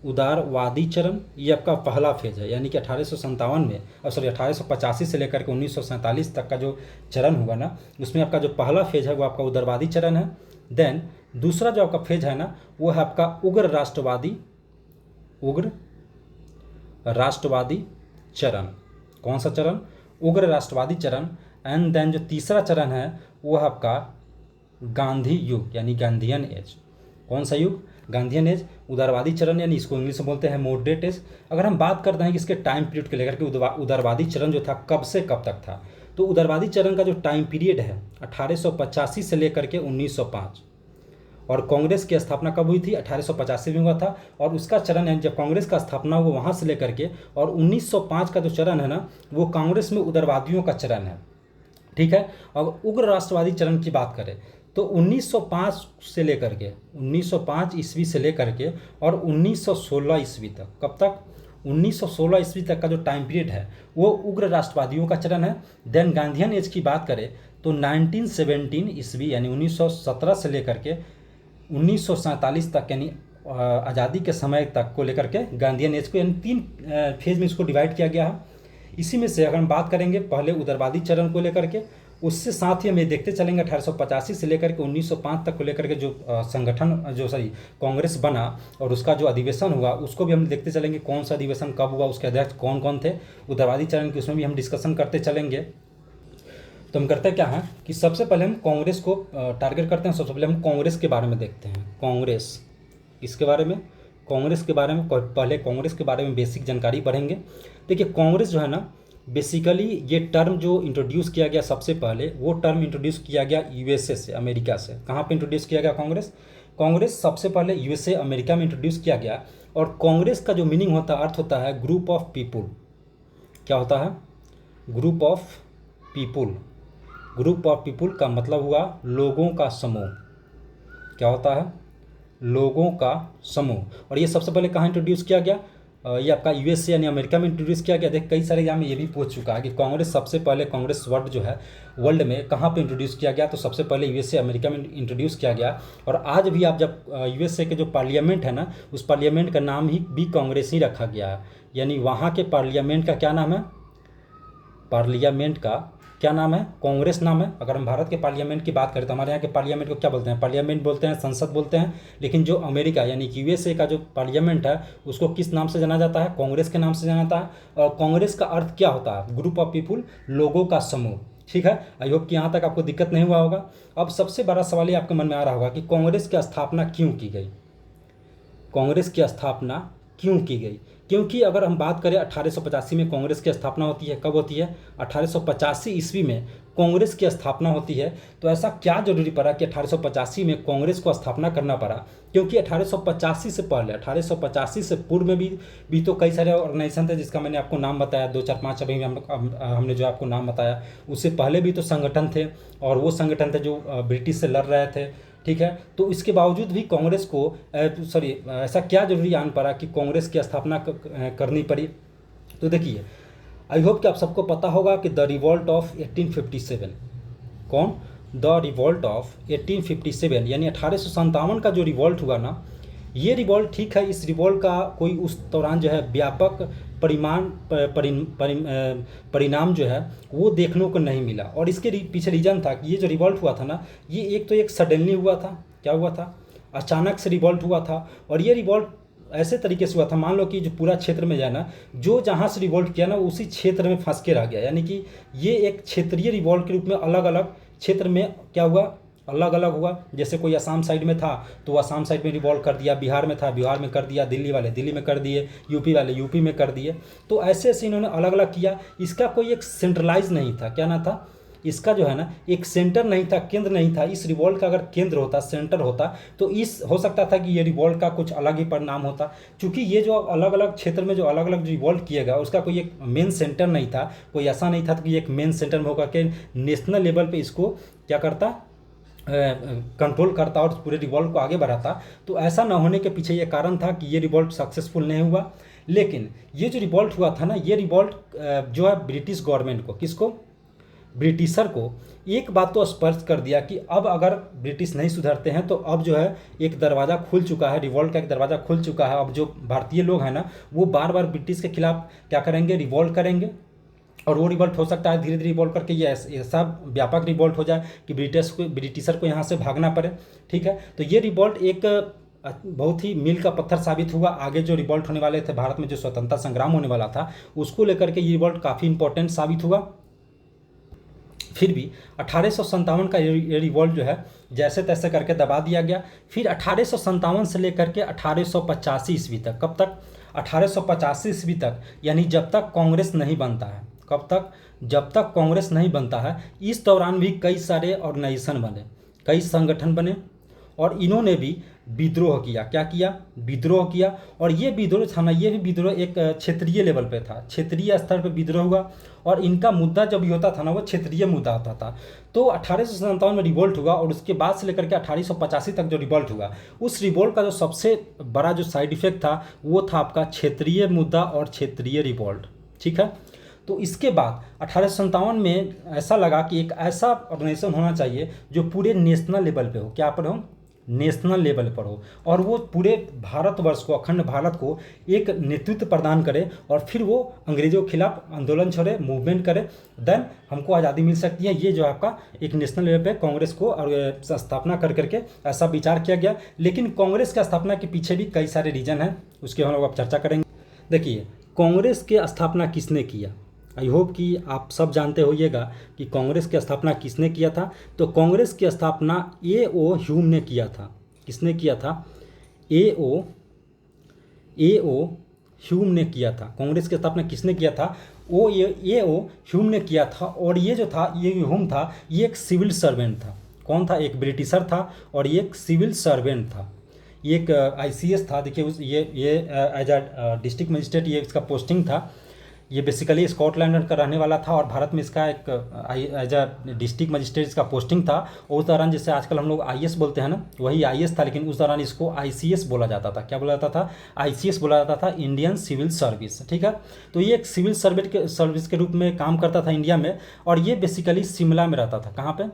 उदारवादी चरण। ये आपका पहला फेज है, यानी कि 1857 में, और सॉरी 1885 से लेकर के 1947 तक का जो चरण हुआ ना, उसमें आपका जो पहला फेज है वो आपका उदारवादी चरण है। देन दूसरा जो आपका फेज है ना वो है आपका उग्र राष्ट्रवादी चरण। कौन सा चरण? उग्र राष्ट्रवादी चरण। एंड देन जो तीसरा चरण है वो है आपका गांधी युग यानी गांधीयन एज। कौन सा युग? गांधीयन एज। उदारवादी चरण यानी इसको इंग्लिश में बोलते हैं मॉडरेट एज। अगर हम बात करते हैं कि इसके टाइम पीरियड को लेकर के, उदारवादी चरण जो था कब से कब तक था, तो उदारवादी चरण का जो टाइम पीरियड है 1885 से लेकर के 1905। और कांग्रेस की स्थापना कब हुई थी? 1885 में हुआ था। और उसका चरण है, जब कांग्रेस का स्थापना हुआ वहाँ से लेकर के, और 1905 का जो चरण है ना वो कांग्रेस में उदारवादियों का चरण है। ठीक है। और उग्र राष्ट्रवादी चरण की बात करें तो 1905 से लेकर के 1905 ईस्वी से लेकर के और 1916 ईस्वी तक, कब तक? 1916 ईस्वी तक का जो टाइम पीरियड है वो उग्र राष्ट्रवादियों का चरण है। देन गांधीयन एज की बात करें तो 1917 ईस्वी यानी 1917 से लेकर के 1947 तक यानी आज़ादी के समय तक को लेकर के गांधीयन एज को यानी 3 फेज में इसको डिवाइड किया गया है। इसी में से अगर हम बात करेंगे पहले उदारवादी चरण को लेकर के, उससे साथ ही हम ये देखते चलेंगे 1885 से लेकर के 1905 तक को लेकर के जो कांग्रेस बना और उसका जो अधिवेशन हुआ उसको भी हम देखते चलेंगे, कौन सा अधिवेशन कब हुआ, उसके अध्यक्ष कौन कौन थे उदारवादी चरण के, उसमें भी हम डिस्कशन करते चलेंगे। तो हम करते क्या हैं कि सबसे पहले हम कांग्रेस को टारगेट करते हैं। सबसे पहले हम कांग्रेस के बारे में देखते हैं। कांग्रेस इसके बारे में, कांग्रेस के बारे में पहले कांग्रेस के बारे में बेसिक जानकारी पढ़ेंगे। देखिए कांग्रेस जो है ना, बेसिकली ये टर्म जो इंट्रोड्यूस किया गया सबसे पहले, वो टर्म इंट्रोड्यूस किया गया यूएसए से, अमेरिका से। कहाँ पे इंट्रोड्यूस किया गया कांग्रेस? कांग्रेस सबसे पहले यूएसए अमेरिका में इंट्रोड्यूस किया गया। और कांग्रेस का जो मीनिंग होता है, अर्थ होता है ग्रुप ऑफ पीपुल। क्या होता है? Group of people. Group of people का मतलब हुआ लोगों का समूह। क्या होता है? लोगों का समूह। और ये सबसे पहले कहाँ इंट्रोड्यूस किया गया? ये आपका यूएसए यानी अमेरिका में इंट्रोड्यूस किया गया। देख कई सारे एग्जाम में ये भी पूछ चुका है कि कांग्रेस सबसे पहले, कांग्रेस वर्ड जो है वर्ल्ड में कहाँ पे इंट्रोड्यूस किया गया? तो सबसे पहले यूएसए अमेरिका में इंट्रोड्यूस किया गया। और आज भी आप जब यूएसए के जो पार्लियामेंट है ना, उस पार्लियामेंट का नाम ही भी कांग्रेस ही रखा गया है। यानी वहाँ के पार्लियामेंट का क्या नाम है? पार्लियामेंट का क्या नाम है? कांग्रेस नाम है। अगर हम भारत के पार्लियामेंट की बात करें तो हमारे यहाँ के पार्लियामेंट को क्या बोलते हैं? पार्लियामेंट बोलते हैं, संसद बोलते हैं। लेकिन जो अमेरिका यानी कि यूएसए का जो पार्लियामेंट है उसको किस नाम से जाना जाता है? कांग्रेस के नाम से जाना जाता है। और कांग्रेस का अर्थ क्या होता है? ग्रुप ऑफ पीपुल, लोगों का समूह। ठीक है, आई होप कि यहाँ तक आपको दिक्कत नहीं हुआ होगा। अब सबसे बड़ा सवाल ये आपके मन में आ रहा होगा कि कांग्रेस की स्थापना क्यों की गई? कांग्रेस की स्थापना क्यों की गई? क्योंकि अगर हम बात करें 1885 में कांग्रेस की स्थापना होती है। कब होती है? 1885 ईस्वी में कांग्रेस की स्थापना होती है। तो ऐसा क्या जरूरी पड़ा कि 1885 में कांग्रेस को स्थापना करना पड़ा? क्योंकि 1885 से पहले, 1885 से पूर्व में भी तो कई सारे ऑर्गेनाइजेशन थे जिसका मैंने आपको नाम बताया, 2 4 5 अभी हमने जो आपको नाम बताया। उससे पहले भी तो संगठन थे और वो संगठन थे जो ब्रिटिश से लड़ रहे थे। ठीक है, तो इसके बावजूद भी कांग्रेस को ऐसा क्या जरूरी आन पड़ा कि कांग्रेस की स्थापना करनी पड़ी? तो देखिए, आई होप कि आप सबको पता होगा कि द रिवॉल्ट ऑफ 1857, कौन? द रिवॉल्ट ऑफ 1857 यानी 1857 का जो रिवॉल्ट हुआ ना, ये रिवॉल्ट, ठीक है, इस रिवॉल्ट का कोई उस दौरान जो है व्यापक परिणाम जो है वो देखने को नहीं मिला। और इसके पीछे रीजन था कि ये जो रिवॉल्ट हुआ था ना, ये एक सडनली हुआ था। क्या हुआ था? अचानक से रिवॉल्ट हुआ था। और ये रिवॉल्ट ऐसे तरीके से हुआ था, मान लो कि जो पूरा क्षेत्र में जाए ना, जो जहाँ से रिवॉल्ट किया ना उसी क्षेत्र में फंस के रह गया। यानी कि ये एक क्षेत्रीय रिवॉल्ट के रूप में अलग अलग क्षेत्र में क्या हुआ? अलग अलग हुआ। जैसे कोई असम साइड में था तो असम साइड में रिवॉल्व कर दिया, बिहार में था बिहार में कर दिया, दिल्ली वाले दिल्ली में कर दिए, यूपी वाले यूपी में कर दिए। तो ऐसे ऐसे इन्होंने अलग अलग किया। इसका कोई एक सेंट्रलाइज नहीं था। क्या ना था? इसका जो है ना एक सेंटर नहीं था, केंद्र नहीं था। इस रिवॉल्ट का अगर केंद्र होता, सेंटर होता, तो इस हो सकता था कि ये रिवॉल्ट का कुछ अलग ही परिणाम होता। क्योंकि ये जो अलग अलग क्षेत्र में जो अलग अलग रिवॉल्ट किया गया उसका कोई एक मेन सेंटर नहीं था। कोई ऐसा नहीं था कि एक मेन सेंटर में होकर के नेशनल लेवल पर इसको क्या करता, कंट्रोल करता और पूरे रिवॉल्ट को आगे बढ़ाता। तो ऐसा ना होने के पीछे ये कारण था कि ये रिवॉल्ट सक्सेसफुल नहीं हुआ। लेकिन ये जो रिवॉल्ट हुआ था ना, ये रिवॉल्ट जो है ब्रिटिश गवर्नमेंट को, किसको? ब्रिटिशर को एक बात तो स्पष्ट कर दिया कि अब अगर ब्रिटिश नहीं सुधरते हैं तो अब जो है एक दरवाज़ा खुल चुका है, रिवॉल्ट का एक दरवाज़ा खुल चुका है। अब जो भारतीय लोग हैं ना, वो बार बार ब्रिटिश के खिलाफ क्या करेंगे? रिवॉल्ट करेंगे। और वो रिवॉल्ट हो सकता है धीरे धीरे रिवॉल्ट करके ये ऐसा व्यापक रिवॉल्ट हो जाए कि ब्रिटिशर को यहाँ से भागना पड़े। ठीक है, तो ये रिवॉल्ट एक बहुत ही मील का पत्थर साबित हुआ। आगे जो रिवॉल्ट होने वाले थे, भारत में जो स्वतंत्रता संग्राम होने वाला था, उसको लेकर के ये रिवॉल्ट काफ़ी इंपॉर्टेंट साबित हुआ। फिर भी 1857 का ये रिवॉल्ट जो है जैसे तैसे करके दबा दिया गया। फिर 1857 से लेकर के 1885 ईस्वी तक, कब तक? 1885 ईस्वी तक, यानी जब तक कांग्रेस नहीं बनता है। कब तक? जब तक कांग्रेस नहीं बनता है। इस दौरान भी कई सारे ऑर्गेनाइजेशन बने, कई संगठन बने और इन्होंने भी विद्रोह किया। क्या किया? विद्रोह किया। और ये विद्रोह था ना, ये भी विद्रोह एक क्षेत्रीय लेवल पे था, क्षेत्रीय स्तर पे विद्रोह हुआ। और इनका मुद्दा जब भी होता था ना, वो क्षेत्रीय मुद्दा होता था। तो 1857 में रिवोल्ट हुआ, और उसके बाद से लेकर के 1885 तक जो रिवोल्ट हुआ, उस रिवोल्ट का जो सबसे बड़ा जो साइड इफेक्ट था वो था आपका क्षेत्रीय मुद्दा और क्षेत्रीय रिवोल्ट। ठीक है। तो इसके बाद 1857 में ऐसा लगा कि एक ऐसा ऑर्गेनाइजेशन होना चाहिए जो पूरे नेशनल लेवल पे हो। क्या पर हो? नेशनल लेवल पर हो, और वो पूरे भारतवर्ष को, अखंड भारत को एक नेतृत्व प्रदान करे, और फिर वो अंग्रेजों के खिलाफ आंदोलन छेड़े, मूवमेंट करे, देन हमको आज़ादी मिल सकती है। ये जो आपका एक नेशनल लेवल पे कांग्रेस को और स्थापना कर करके ऐसा विचार किया गया। लेकिन कांग्रेस की स्थापना के पीछे भी कई सारे रीजन हैं, उसके हम लोग अब चर्चा करेंगे। देखिए, कांग्रेस की स्थापना किसने किया? आई होप कि आप सब जानते होइएगा कि कांग्रेस की स्थापना किसने किया था। तो कांग्रेस की स्थापना ए.ओ. ह्यूम ने किया था। किसने किया था? ए.ओ. ह्यूम ने किया था। कांग्रेस की स्थापना किसने किया था? ए.ओ. ह्यूम ने किया था। और ये जो था, ये ह्यूम था, ये एक सिविल सर्वेंट था। कौन था? एक ब्रिटिशर था, और ये एक सिविल सर्वेंट था। ये एक ICS था। देखिए, उस ये एज अ डिस्ट्रिक्ट मजिस्ट्रेट ये इसका पोस्टिंग था। ये बेसिकली स्कॉटलैंड का रहने वाला था, और भारत में इसका एक एज अ डिस्ट्रिक्ट मजिस्ट्रेट इसका पोस्टिंग था। और उस दौरान जैसे आजकल हम लोग IS बोलते हैं ना, वही IS था, लेकिन उस दौरान इसको ICS बोला जाता था। क्या बोला जाता था? ICS बोला जाता था, इंडियन सिविल सर्विस। ठीक है। तो ये एक सिविल सर्विस के रूप में काम करता था इंडिया में, और ये बेसिकली शिमला में रहता था। कहाँ पे?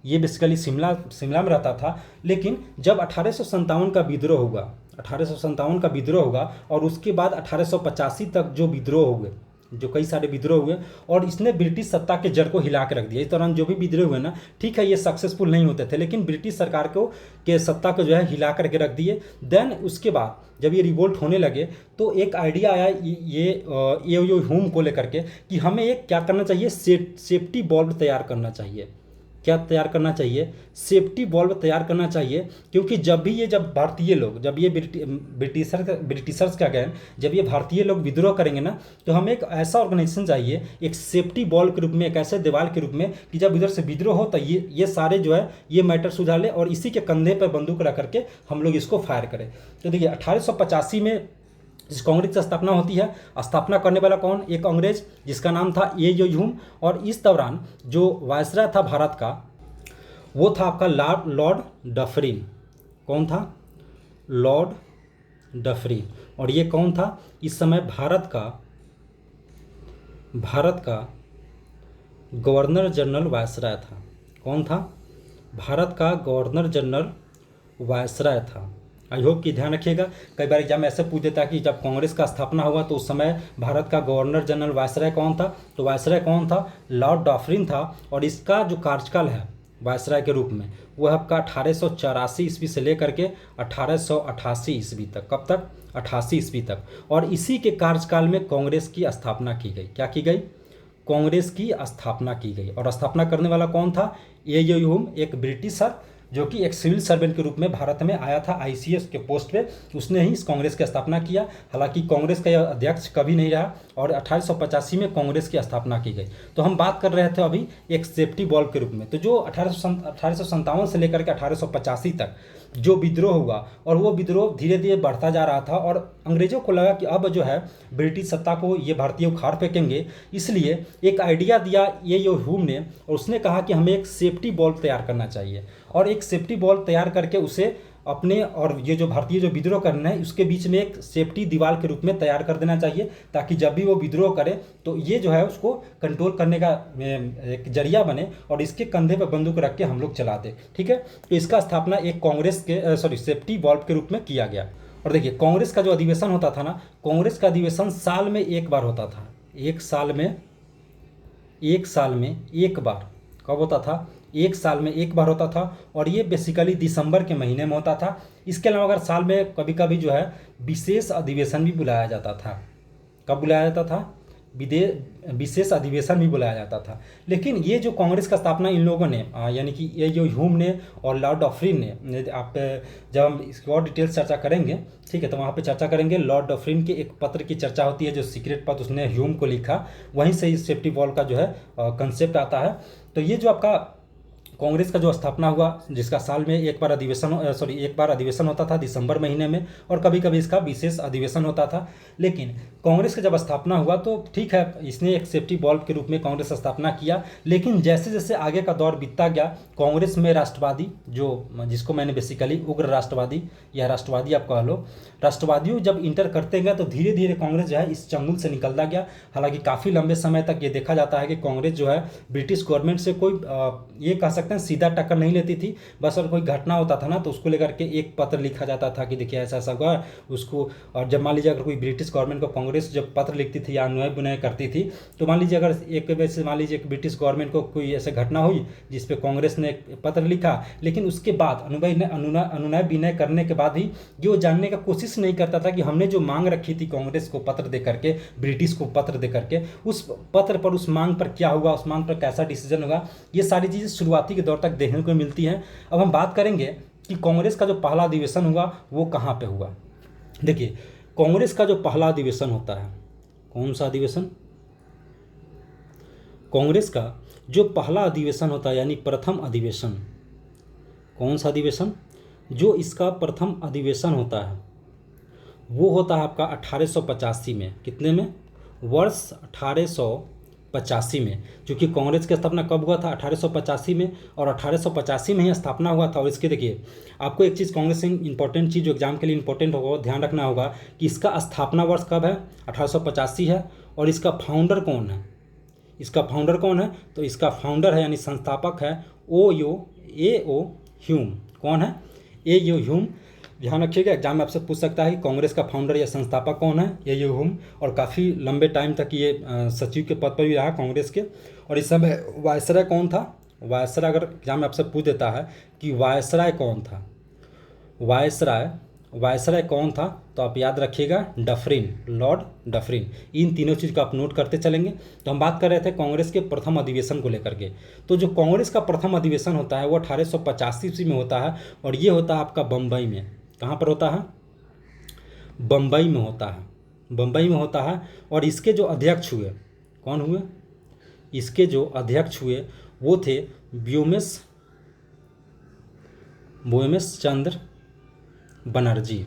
ये बेसिकली शिमला में रहता था। लेकिन जब 1857 का विद्रोह हुआ, 1857 का विद्रोह हुआ, और उसके बाद 1885 तक जो विद्रोह हुए, जो कई सारे विद्रोह हुए, और इसने ब्रिटिश सत्ता के जड़ को हिला के रख दिया। इस दौरान जो भी विद्रोह हुए ना, ठीक है, ये सक्सेसफुल नहीं होते थे, लेकिन ब्रिटिश सरकार को के सत्ता को जो है हिला करके रख दिए। देन उसके बाद जब ये रिवोल्ट होने लगे, तो एक आइडिया आया ये ह्यूम को लेकर के कि हमें एक क्या करना चाहिए, सेफ्टी बॉल्व तैयार करना चाहिए। क्या तैयार करना चाहिए? सेफ्टी बॉल्व तैयार करना चाहिए। क्योंकि जब भारतीय लोग, जब ये ब्रिटिशर्स क्या गए, जब ये भारतीय लोग विद्रोह करेंगे ना, तो हमें एक ऐसा ऑर्गेनाइजेशन चाहिए, एक सेफ्टी बॉल के रूप में, एक ऐसे दीवार के रूप में, कि जब इधर से विद्रोह हो तो ये सारे जो है ये मैटर सुझा ले, और इसी के कंधे पर बंदूक रख करके हम लोग इसको फायर करें। तो देखिए, 1885 में इस कांग्रेस की स्थापना होती है। स्थापना करने वाला कौन? एक अंग्रेज जिसका नाम था ए.ओ. ह्यूम। और इस दौरान जो वायसराय था भारत का, वो था आपका लॉर्ड डफरिन। कौन था? Lord Dufferin. और ये कौन था? इस समय भारत का गवर्नर जनरल वायसराय था। कौन था? भारत का गवर्नर जनरल वायसराय था। आई होप कि ध्यान रखिएगा, कई बार एग्जाम में ऐसे पूछ देता है कि जब कांग्रेस का स्थापना हुआ तो उस समय भारत का गवर्नर जनरल वायसराय कौन था? तो वायसराय कौन था? लॉर्ड डफरिन था। और इसका जो कार्यकाल है वायसराय के रूप में, वह आपका 1884 ईस्वी से लेकर के 1888 ईस्वी तक। कब तक? 88 ईस्वी तक। और इसी के कार्यकाल में कांग्रेस की स्थापना की गई। क्या की गई? कांग्रेस की स्थापना की गई। और स्थापना करने वाला कौन था? ए.ओ. ह्यूम, एक ब्रिटिशर, जो कि एक सिविल सर्वेंट के रूप में भारत में आया था ICS के पोस्ट पे। उसने ही इस कांग्रेस की स्थापना किया। हालांकि कांग्रेस का यह अध्यक्ष कभी नहीं रहा, और 1885 में कांग्रेस की स्थापना की गई। तो हम बात कर रहे थे अभी एक सेफ्टी बॉल्व के रूप में। तो जो 1857 से लेकर के 1885 तक जो विद्रोह हुआ, और वो विद्रोह धीरे धीरे बढ़ता जा रहा था, और अंग्रेजों को लगा कि अब जो है ब्रिटिश सत्ता को ये भारतीय उखाड़ फेंकेंगे। इसलिए एक आइडिया दिया ए.ओ. ह्यूम ने, और उसने कहा कि हमें एक सेफ्टी बॉल्व तैयार करना चाहिए, और एक सेफ्टी बॉल्व तैयार करके उसे अपने और ये जो भारतीय जो विद्रोह करना है उसके बीच में एक सेफ्टी दीवार के रूप में तैयार कर देना चाहिए, ताकि जब भी वो विद्रोह करे तो ये जो है उसको कंट्रोल करने का एक जरिया बने, और इसके कंधे पर बंदूक रख के हम लोग चला दें। ठीक है। तो इसका स्थापना एक कांग्रेस के सेफ्टी बॉल्व के रूप में किया गया। और देखिए, कांग्रेस का जो अधिवेशन होता था ना, कांग्रेस का अधिवेशन साल में एक बार होता था। एक साल में एक बार। कब होता था? एक साल में एक बार होता था, और ये बेसिकली दिसंबर के महीने में होता था। इसके अलावा अगर साल में कभी कभी जो है विशेष अधिवेशन भी बुलाया जाता था। कब बुलाया जाता था? विशेष अधिवेशन भी बुलाया जाता था। लेकिन ये जो कांग्रेस का स्थापना इन लोगों ने, यानी कि ये जो ह्यूम ने और लॉर्ड डफरिन ने, आप जब हम इसकी और डिटेल्स चर्चा करेंगे, ठीक है, तो वहाँ पे चर्चा करेंगे। लॉर्ड डफरिन के एक पत्र की चर्चा होती है, जो सीक्रेट पत्र उसने ह्यूम को लिखा, वहीं से इस सेफ्टी वॉल का जो है कंसेप्ट आता है। तो ये जो आपका कांग्रेस का जो स्थापना हुआ, जिसका साल में एक बार अधिवेशन होता था दिसंबर महीने में, और कभी कभी इसका विशेष अधिवेशन होता था। लेकिन कांग्रेस का जब स्थापना हुआ तो ठीक है, इसने एक सेफ्टी बॉल्व के रूप में कांग्रेस स्थापना किया। लेकिन जैसे जैसे आगे का दौर बीतता गया, कांग्रेस में राष्ट्रवादी, जिसको मैंने बेसिकली उग्र राष्ट्रवादी या राष्ट्रवादी आप कह लो, राष्ट्रवादियों जब इंटर करते गए तो धीरे धीरे कांग्रेस जो है इस चंगुल से निकलता गया। हालांकि काफ़ी लंबे समय तक ये देखा जाता है कि कांग्रेस जो है ब्रिटिश गवर्नमेंट से कोई ये कह सकते हैं सीधा टक्कर नहीं लेती थी। बस और कोई घटना होता था ना तो उसको लेकर के एक पत्र लिखा जाता था कि देखिए ऐसा ऐसा हुआ उसको। और जब मान लीजिए अगर कोई ब्रिटिश गवर्नमेंट को कांग्रेस जब पत्र लिखती थी या अनुनय विनय करती थी, तो मान लीजिए अगर एक वैसे मान लीजिए कि ब्रिटिश गवर्नमेंट को कोई ऐसे घटना हुई जिस पे कांग्रेस ने एक पत्र लिखा, लेकिन उसके बाद अनुनय विनय करने के बाद ही जो जानने का कोशिश नहीं करता था कि हमने जो मांग रखी थी कांग्रेस को पत्र दे करके, ब्रिटिश को पत्र दे करके, उस पत्र पर, उस मांग पर क्या हुआ, उस मांग पर कैसा डिसीजन होगा, ये सारी चीज़ें शुरुआती के दौर तक देखने को मिलती हैं। अब हम बात करेंगे कि कांग्रेस का जो पहला अधिवेशन हुआ वो कहाँ पे हुआ। देखिए, कांग्रेस का जो पहला अधिवेशन होता है, कौन सा अधिवेशन? कांग्रेस का जो पहला अधिवेशन होता है यानी प्रथम अधिवेशन, कौन सा अधिवेशन? जो इसका प्रथम अधिवेशन होता है वो होता है आपका 1885 में। कितने में? वर्ष 1885 में। क्योंकि कांग्रेस की स्थापना कब हुआ था? 1885 में, और 1885 में ही स्थापना हुआ था। और इसके देखिए, आपको एक चीज़ कांग्रेस से इंपॉर्टेंट चीज़ जो एग्जाम के लिए इंपॉर्टेंट होगा, ध्यान रखना होगा कि इसका स्थापना वर्ष कब है? 1885 है। और इसका फाउंडर कौन है? इसका फाउंडर कौन है? तो इसका फाउंडर है यानी संस्थापक है ए ओ ह्यूम। कौन है? ए.ओ. ह्यूम। ध्यान रखिएगा, एग्जाम में आपसे पूछ सकता है कि कांग्रेस का फाउंडर या संस्थापक कौन है? ए.ओ. ह्यूम। और काफ़ी लंबे टाइम तक ये सचिव के पद पर भी रहा कांग्रेस के। और इस समय वायसराय कौन था? वायसराय, अगर एग्जाम में आपसे पूछ देता है कि वायसराय कौन था, वायसराय कौन था, तो आप याद रखिएगा डफरिन, लॉर्ड डफरिन। इन तीनों चीज़ को आप नोट करते चलेंगे। तो हम बात कर रहे थे कांग्रेस के प्रथम अधिवेशन को लेकर के। तो जो कांग्रेस का प्रथम अधिवेशन होता है वो 1885 में होता है, और ये होता है आपका बम्बई में। कहाँ पर होता है? बम्बई में होता है। बम्बई में होता है। और इसके जो अध्यक्ष हुए, कौन हुए? इसके जो अध्यक्ष हुए वो थे व्योमेश चंद्र बनर्जी।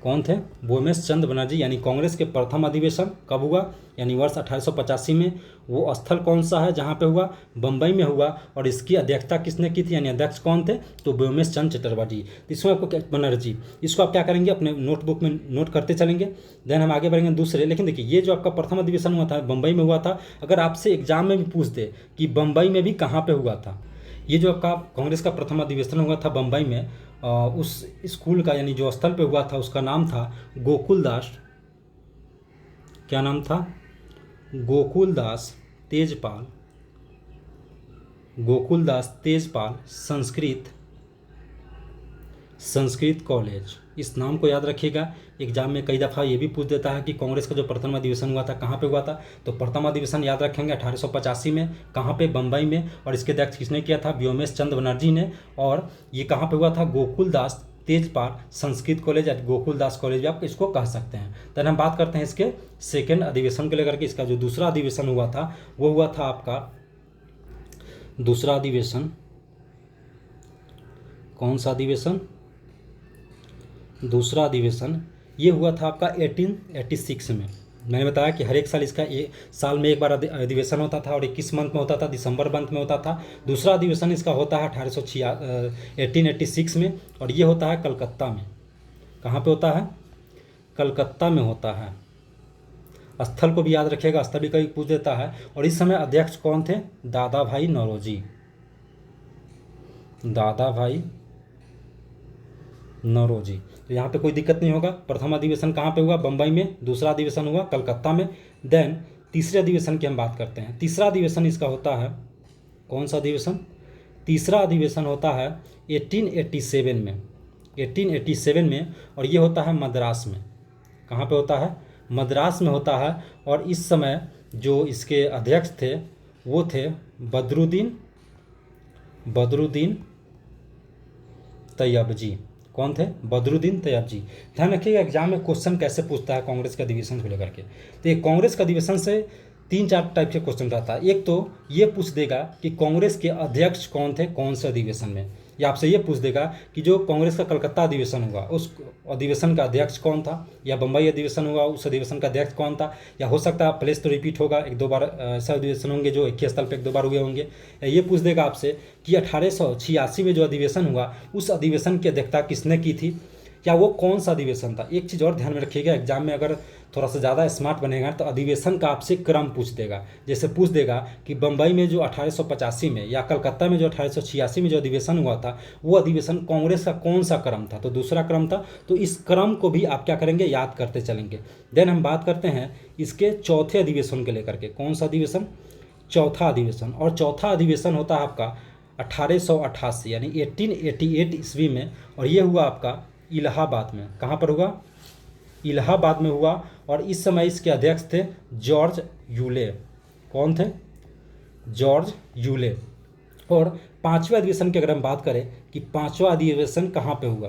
कौन थे? व्योमेश चंद्र बनर्जी। यानी कांग्रेस के प्रथम अधिवेशन कब हुआ? यानी वर्ष 1885 में। वो स्थल कौन सा है जहाँ पे हुआ? बम्बई में हुआ। और इसकी अध्यक्षता किसने की थी, यानी अध्यक्ष कौन थे? तो व्योमेश चंद्र चटर्जी। इसमें आपको बनर्जी, इसको आप क्या करेंगे? अपने नोटबुक में नोट करते चलेंगे। देन हम आगे बढ़ेंगे दूसरे। लेकिन देखिए, ये जो आपका प्रथम अधिवेशन हुआ था बम्बई में हुआ था। अगर आपसे एग्जाम में भी पूछ दे कि बम्बई में भी कहाँ पर हुआ था, ये जो आपका कांग्रेस का प्रथम अधिवेशन हुआ था बम्बई में, उस स्कूल का यानी जो स्थल पे हुआ था उसका नाम था गोकुलदास। क्या नाम था? गोकुलदास तेजपाल संस्कृत कॉलेज। इस नाम को याद रखिएगा। एग्जाम में कई दफ़ा ये भी पूछ देता है कि कांग्रेस का जो प्रथम अधिवेशन हुआ था कहाँ पे हुआ था। तो प्रथम अधिवेशन याद रखेंगे 1885 में। कहाँ पे? बम्बई में। और इसके अध्यक्ष किसने किया था? व्योमेश चंद्र बनर्जी ने। और ये कहाँ पे हुआ था? गोकुलदास तेजपाल संस्कृत कॉलेज या गोकुलदास कॉलेज भी आप इसको कह सकते हैं। तो हम बात करते हैं इसके सेकेंड अधिवेशन को लेकर के। इसका जो दूसरा अधिवेशन हुआ था वो हुआ था आपका दूसरा अधिवेशन। कौन सा अधिवेशन? दूसरा अधिवेशन ये हुआ था आपका 1886 में। मैंने बताया कि हर एक साल इसका साल में एक बार अधिवेशन होता था, और 21 मंथ में होता था, दिसंबर मंथ में होता था। दूसरा अधिवेशन इसका होता है 1886 में, और ये होता है कलकत्ता में। कहाँ पे होता है? कलकत्ता में होता है। स्थल को भी याद रखिएगा, स्थल भी कभी पूछ देता है। और इस समय अध्यक्ष कौन थे? दादा भाई नौरोजी। तो यहाँ पे कोई दिक्कत नहीं होगा। प्रथम अधिवेशन कहाँ पे हुआ? बम्बई में। दूसरा अधिवेशन हुआ कलकत्ता में। देन तीसरे अधिवेशन की हम बात करते हैं। तीसरा अधिवेशन इसका होता है, कौन सा अधिवेशन? तीसरा अधिवेशन होता है 1887 में। और ये होता है मद्रास में। कहाँ पे होता है? मद्रास में होता है। और इस समय जो इसके अध्यक्ष थे वो थे बदरुद्दीन तैयबजी। कौन थे? बदरुद्दीन तैयबजी। ध्यान रखिएगा, एग्जाम में क्वेश्चन कैसे पूछता है कांग्रेस के अधिवेशन को लेकर के। तो ये कांग्रेस के अधिवेशन से तीन चार टाइप के क्वेश्चन रहता है। एक तो ये पूछ देगा कि कांग्रेस के अध्यक्ष कौन थे कौन से अधिवेशन में, या आपसे ये पूछ देगा कि जो कांग्रेस का कलकत्ता अधिवेशन हुआ उस अधिवेशन का अध्यक्ष कौन था, या बम्बई अधिवेशन हुआ उस अधिवेशन का अध्यक्ष कौन था, या हो सकता है प्लेस तो रिपीट होगा, एक दो बार ऐसा अधिवेशन होंगे जो एक ही स्थल पर एक दो बार हुए होंगे। या ये पूछ देगा आपसे कि 1886 में जो अधिवेशन हुआ उस अधिवेशन की अध्यक्षता किसने की थी, या वो कौन सा अधिवेशन था। एक चीज़ और ध्यान में रखिएगा, एग्जाम में अगर थोड़ा सा ज़्यादा स्मार्ट बनेगा तो अधिवेशन का आपसे क्रम पूछ देगा। जैसे पूछ देगा कि बम्बई में जो 1885 में या कलकत्ता में जो 1886 में जो अधिवेशन हुआ था वो अधिवेशन कांग्रेस का कौन सा क्रम था, तो दूसरा क्रम था। तो इस क्रम को भी आप क्या करेंगे, याद करते चलेंगे। देन हम बात करते हैं इसके चौथे अधिवेशन के लेकर के। कौन सा अधिवेशन, चौथा अधिवेशन। और चौथा अधिवेशन होता है आपका 1888 यानी 1888 ईस्वी में, और ये हुआ आपका इलाहाबाद में। कहाँ पर हुआ, इलाहाबाद में हुआ। और इस समय इसके अध्यक्ष थे जॉर्ज यूले। कौन थे, जॉर्ज यूले। और पांचवें अधिवेशन की अगर हम बात करें कि पांचवा अधिवेशन कहाँ पे हुआ,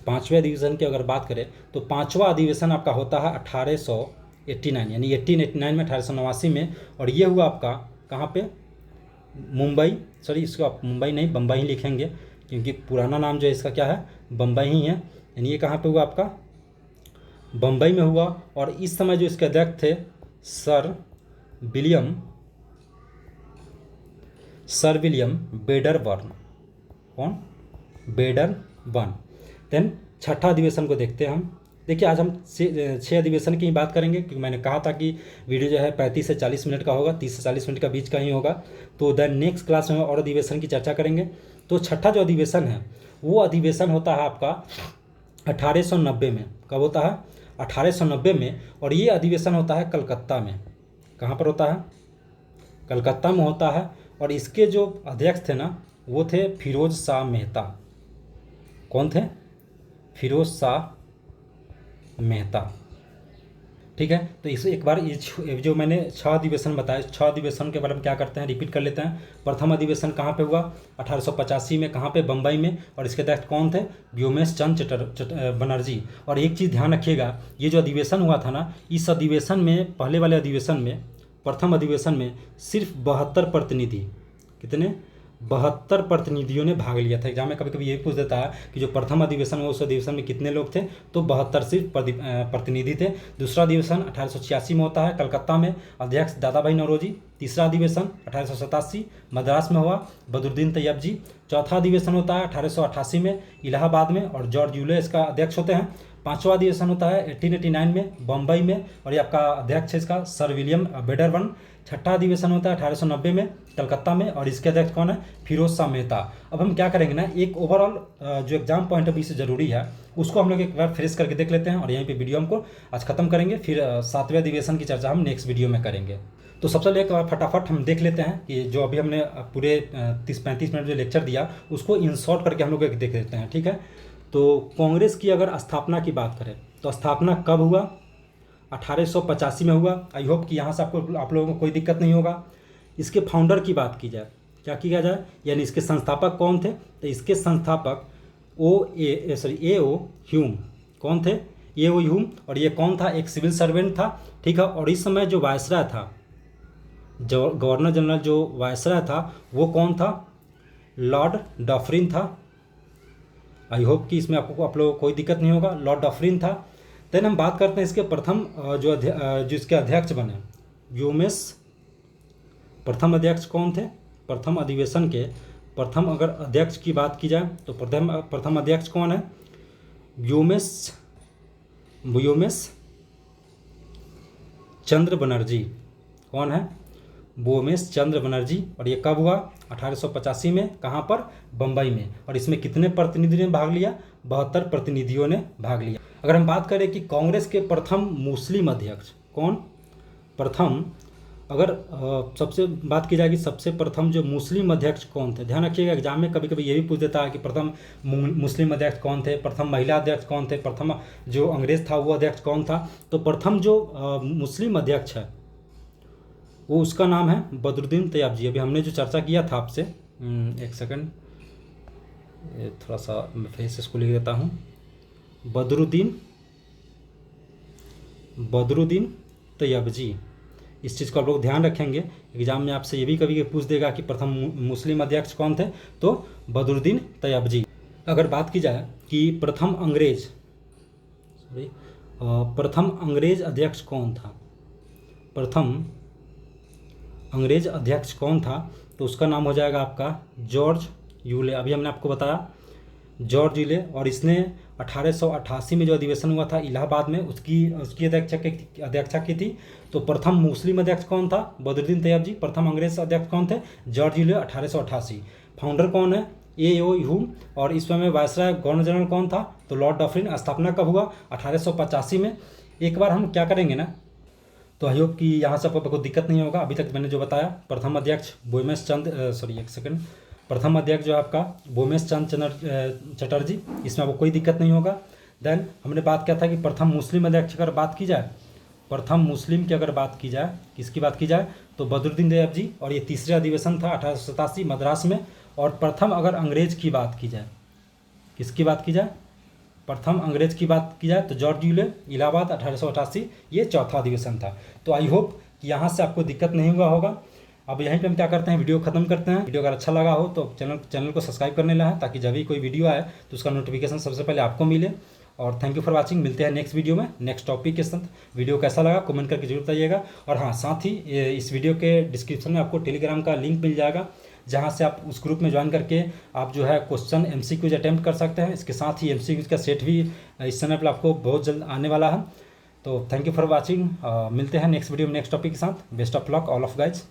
पांचवें अधिवेशन की अगर बात करें तो पांचवा अधिवेशन आपका होता है 1889 यानी 1889 में, 1889 में। और ये हुआ आपका कहाँ पे, मुंबई, सॉरी इसको आप मुंबई नहीं बम्बई ही लिखेंगे क्योंकि पुराना नाम जो है इसका क्या है, बम्बई ही है। यानी ये कहाँ पे हुआ आपका, बम्बई में हुआ। और इस समय जो इसके अध्यक्ष थे सर विलियम बेडरबर्न। कौन, बेडरबर्न। देन छठा अधिवेशन को देखते हैं हम। देखिए आज हम 6 अधिवेशन की ही बात करेंगे क्योंकि मैंने कहा था कि वीडियो जो है 35 से 40 मिनट का होगा, 30 से 40 मिनट का बीच का ही होगा। तो देन नेक्स्ट क्लास में और अधिवेशन की चर्चा करेंगे। तो छठा जो अधिवेशन है वो अधिवेशन होता है आपका 1890 में। कब होता है, 1890 में। और ये अधिवेशन होता है कलकत्ता में। कहाँ पर होता है, कलकत्ता में होता है। और इसके जो अध्यक्ष थे ना वो थे फिरोज शाह मेहता। कौन थे, फिरोज शाह मेहता। ठीक है, तो इसे एक बार ये जो मैंने 6 अधिवेशन बताया, 6 अधिवेशन के बारे में क्या करते हैं, रिपीट कर लेते हैं। प्रथम अधिवेशन कहाँ पे हुआ, 1885 में। कहाँ पे, बम्बई में। और इसके अध्यक्ष कौन थे, व्योमेश चंद्र बनर्जी। और एक चीज़ ध्यान रखिएगा, ये जो अधिवेशन हुआ था ना, इस अधिवेशन में, पहले वाले अधिवेशन में, प्रथम अधिवेशन में सिर्फ 72 प्रतिनिधि, कितने, 72 प्रतिनिधियों ने भाग लिया था। एग्जाम में कभी कभी यही पूछ देता है कि जो प्रथम अधिवेशन हुआ उस अधिवेशन में कितने लोग थे, तो 72 सिर्फ प्रतिनिधि थे। दूसरा अधिवेशन 1886 में होता है कलकत्ता में, अध्यक्ष दादा भाई नौरोजी। तीसरा अधिवेशन 1887 मद्रास में हुआ, बदरुद्दीन तैयब जी। चौथा अधिवेशन होता है 1888 में इलाहाबाद में, और जॉर्ज यूले इसका अध्यक्ष होते हैं। पांचवा अधिवेशन होता है 1889 में बम्बई में, और ये आपका अध्यक्ष है इसका सर विलियम बेडरबर्न। छठा अधिवेशन होता है 1890 में कलकत्ता में, और इसके अध्यक्ष कौन है, फिरोज शाह मेहता। अब हम क्या करेंगे ना, एक ओवरऑल जो एग्जाम पॉइंट ऑफ व्यू से जरूरी है उसको हम लोग एक बार फ्रेश करके देख लेते हैं, और यहीं पे वीडियो हमको आज खत्म करेंगे। फिर 7वें अधिवेशन की चर्चा हम नेक्स्ट वीडियो में करेंगे। तो सबसे पहले एक बार फटाफट हम देख लेते हैं कि जो अभी हमने पूरे 30-35 मिनट जो लेक्चर दिया उसको इन शॉर्ट करके हम लोग एक देख लेते हैं। ठीक है, तो कांग्रेस की अगर स्थापना की बात करें तो स्थापना कब हुआ, 1885 में हुआ। आई होप कि यहाँ से आप लोगों को कोई दिक्कत नहीं होगा। इसके फाउंडर की बात की जाए, क्या किया जाए, यानी इसके संस्थापक कौन थे, तो इसके संस्थापक ए ओ ह्यूम। कौन थे, ए ओ ह्यूम। और ये कौन था, एक सिविल सर्वेंट था। ठीक है, और इस समय जो वायसराय था, जो गवर्नर जनरल जो वायसराय था वो कौन था, लॉर्ड डफरिन था। आई होप कि इसमें आपको आप लोगों को कोई दिक्कत नहीं होगा, लॉर्ड डफरिन था। देन हम बात करते हैं इसके प्रथम जो इसके अध्यक्ष बने, व्योमेश। प्रथम अध्यक्ष कौन थे, प्रथम अधिवेशन के प्रथम अगर अध्यक्ष की बात की जाए तो प्रथम अध्यक्ष कौन है, व्योमेश चंद्र बनर्जी। कौन है, व्योमेश चंद्र बनर्जी। और ये कब हुआ, 1885 में। कहाँ पर, बम्बई में। और इसमें कितने प्रतिनिधियों ने भाग लिया, 72 प्रतिनिधियों ने भाग लिया। अगर हम बात करें कि कांग्रेस के प्रथम मुस्लिम अध्यक्ष कौन, प्रथम अगर सबसे बात की जाएगी सबसे प्रथम जो मुस्लिम अध्यक्ष कौन थे, ध्यान रखिएगा एग्जाम में कभी कभी ये भी पूछ देता है कि प्रथम मुस्लिम अध्यक्ष कौन थे, प्रथम महिला अध्यक्ष कौन थे, प्रथम जो अंग्रेज था वो अध्यक्ष कौन था। तो प्रथम जो मुस्लिम अध्यक्ष है वो उसका नाम है बदरुद्दीन तैयब जी। अभी हमने जो चर्चा किया था आपसे, एक सेकंड, थोड़ा सा फिर से इसको लिख देता हूँ, बदरुद्दीन तैयब जी। इस चीज़ को आप लोग ध्यान रखेंगे। एग्जाम में आपसे ये भी कभी पूछ देगा कि प्रथम मुस्लिम अध्यक्ष कौन थे, तो बदरुद्दीन तैयबजी। अगर बात की जाए कि प्रथम अंग्रेज अध्यक्ष कौन था, प्रथम अंग्रेज अध्यक्ष कौन था, तो उसका नाम हो जाएगा आपका जॉर्ज यूले। अभी हमने आपको बताया जॉर्ज यूले, और इसने 1888 में जो अधिवेशन हुआ था इलाहाबाद में, उसकी अध्यक्षता की थी। तो प्रथम मुस्लिम अध्यक्ष कौन था, बदरुद्दीन तैयबजी। प्रथम अंग्रेज अध्यक्ष कौन थे, जॉर्ज यूले, 1888। फाउंडर कौन है, ए.ओ. ह्यूम। और इस समय वायसराय गवर्नर जनरल कौन था, तो लॉर्ड डफरिन। स्थापना कब हुआ, 1885 में। एक बार हम क्या करेंगे ना, तो आई होप कि यहाँ से आपको कोई दिक्कत नहीं होगा। अभी तक मैंने जो बताया, प्रथम अध्यक्ष बोमेश चंद प्रथम अध्यक्ष जो आपका बोमेश चंद चटर्जी, इसमें आपको कोई दिक्कत नहीं होगा। देन हमने बात किया था कि प्रथम मुस्लिम अध्यक्ष अगर बात की जाए, प्रथम मुस्लिम की अगर बात की जाए, किसकी बात की जाए, तो बदरुद्दीन तैयबजी। और ये तीसरे अधिवेशन था 1887 मद्रास में। और प्रथम अगर अंग्रेज की बात की जाए, किसकी बात की जाए, प्रथम अंग्रेज की बात की जाए, तो जॉर्ज यूले, इलाहाबाद, 1888, ये चौथा अधिवेशन था। तो आई होप कि यहाँ से आपको दिक्कत नहीं हुआ होगा। अब यहीं पे हम क्या करते हैं, वीडियो खत्म करते हैं। वीडियो अगर अच्छा लगा हो तो चैनल को सब्सक्राइब करने ला है, ताकि जब भी कोई वीडियो आए तो उसका नोटिफिकेशन सबसे पहले आपको मिले। और थैंक यू फॉर वाचिंग। मिलते हैं नेक्स्ट वीडियो में नेक्स्ट टॉपिक के साथ। वीडियो कैसा लगा कमेंट करके जरूर बताइएगा। और हाँ, साथ ही इस वीडियो के डिस्क्रिप्शन में आपको टेलीग्राम का लिंक मिल जाएगा, जहाँ से आप उस ग्रुप में ज्वाइन करके आप जो है क्वेश्चन MCQs अटैम्प्ट कर सकते हैं। इसके साथ ही MCQs का सेट भी इस चैनल पर आपको बहुत जल्द आने वाला है। तो थैंक यू फॉर वाचिंग। मिलते हैं नेक्स्ट वीडियो में नेक्स्ट टॉपिक के साथ। Best of luck all of guys.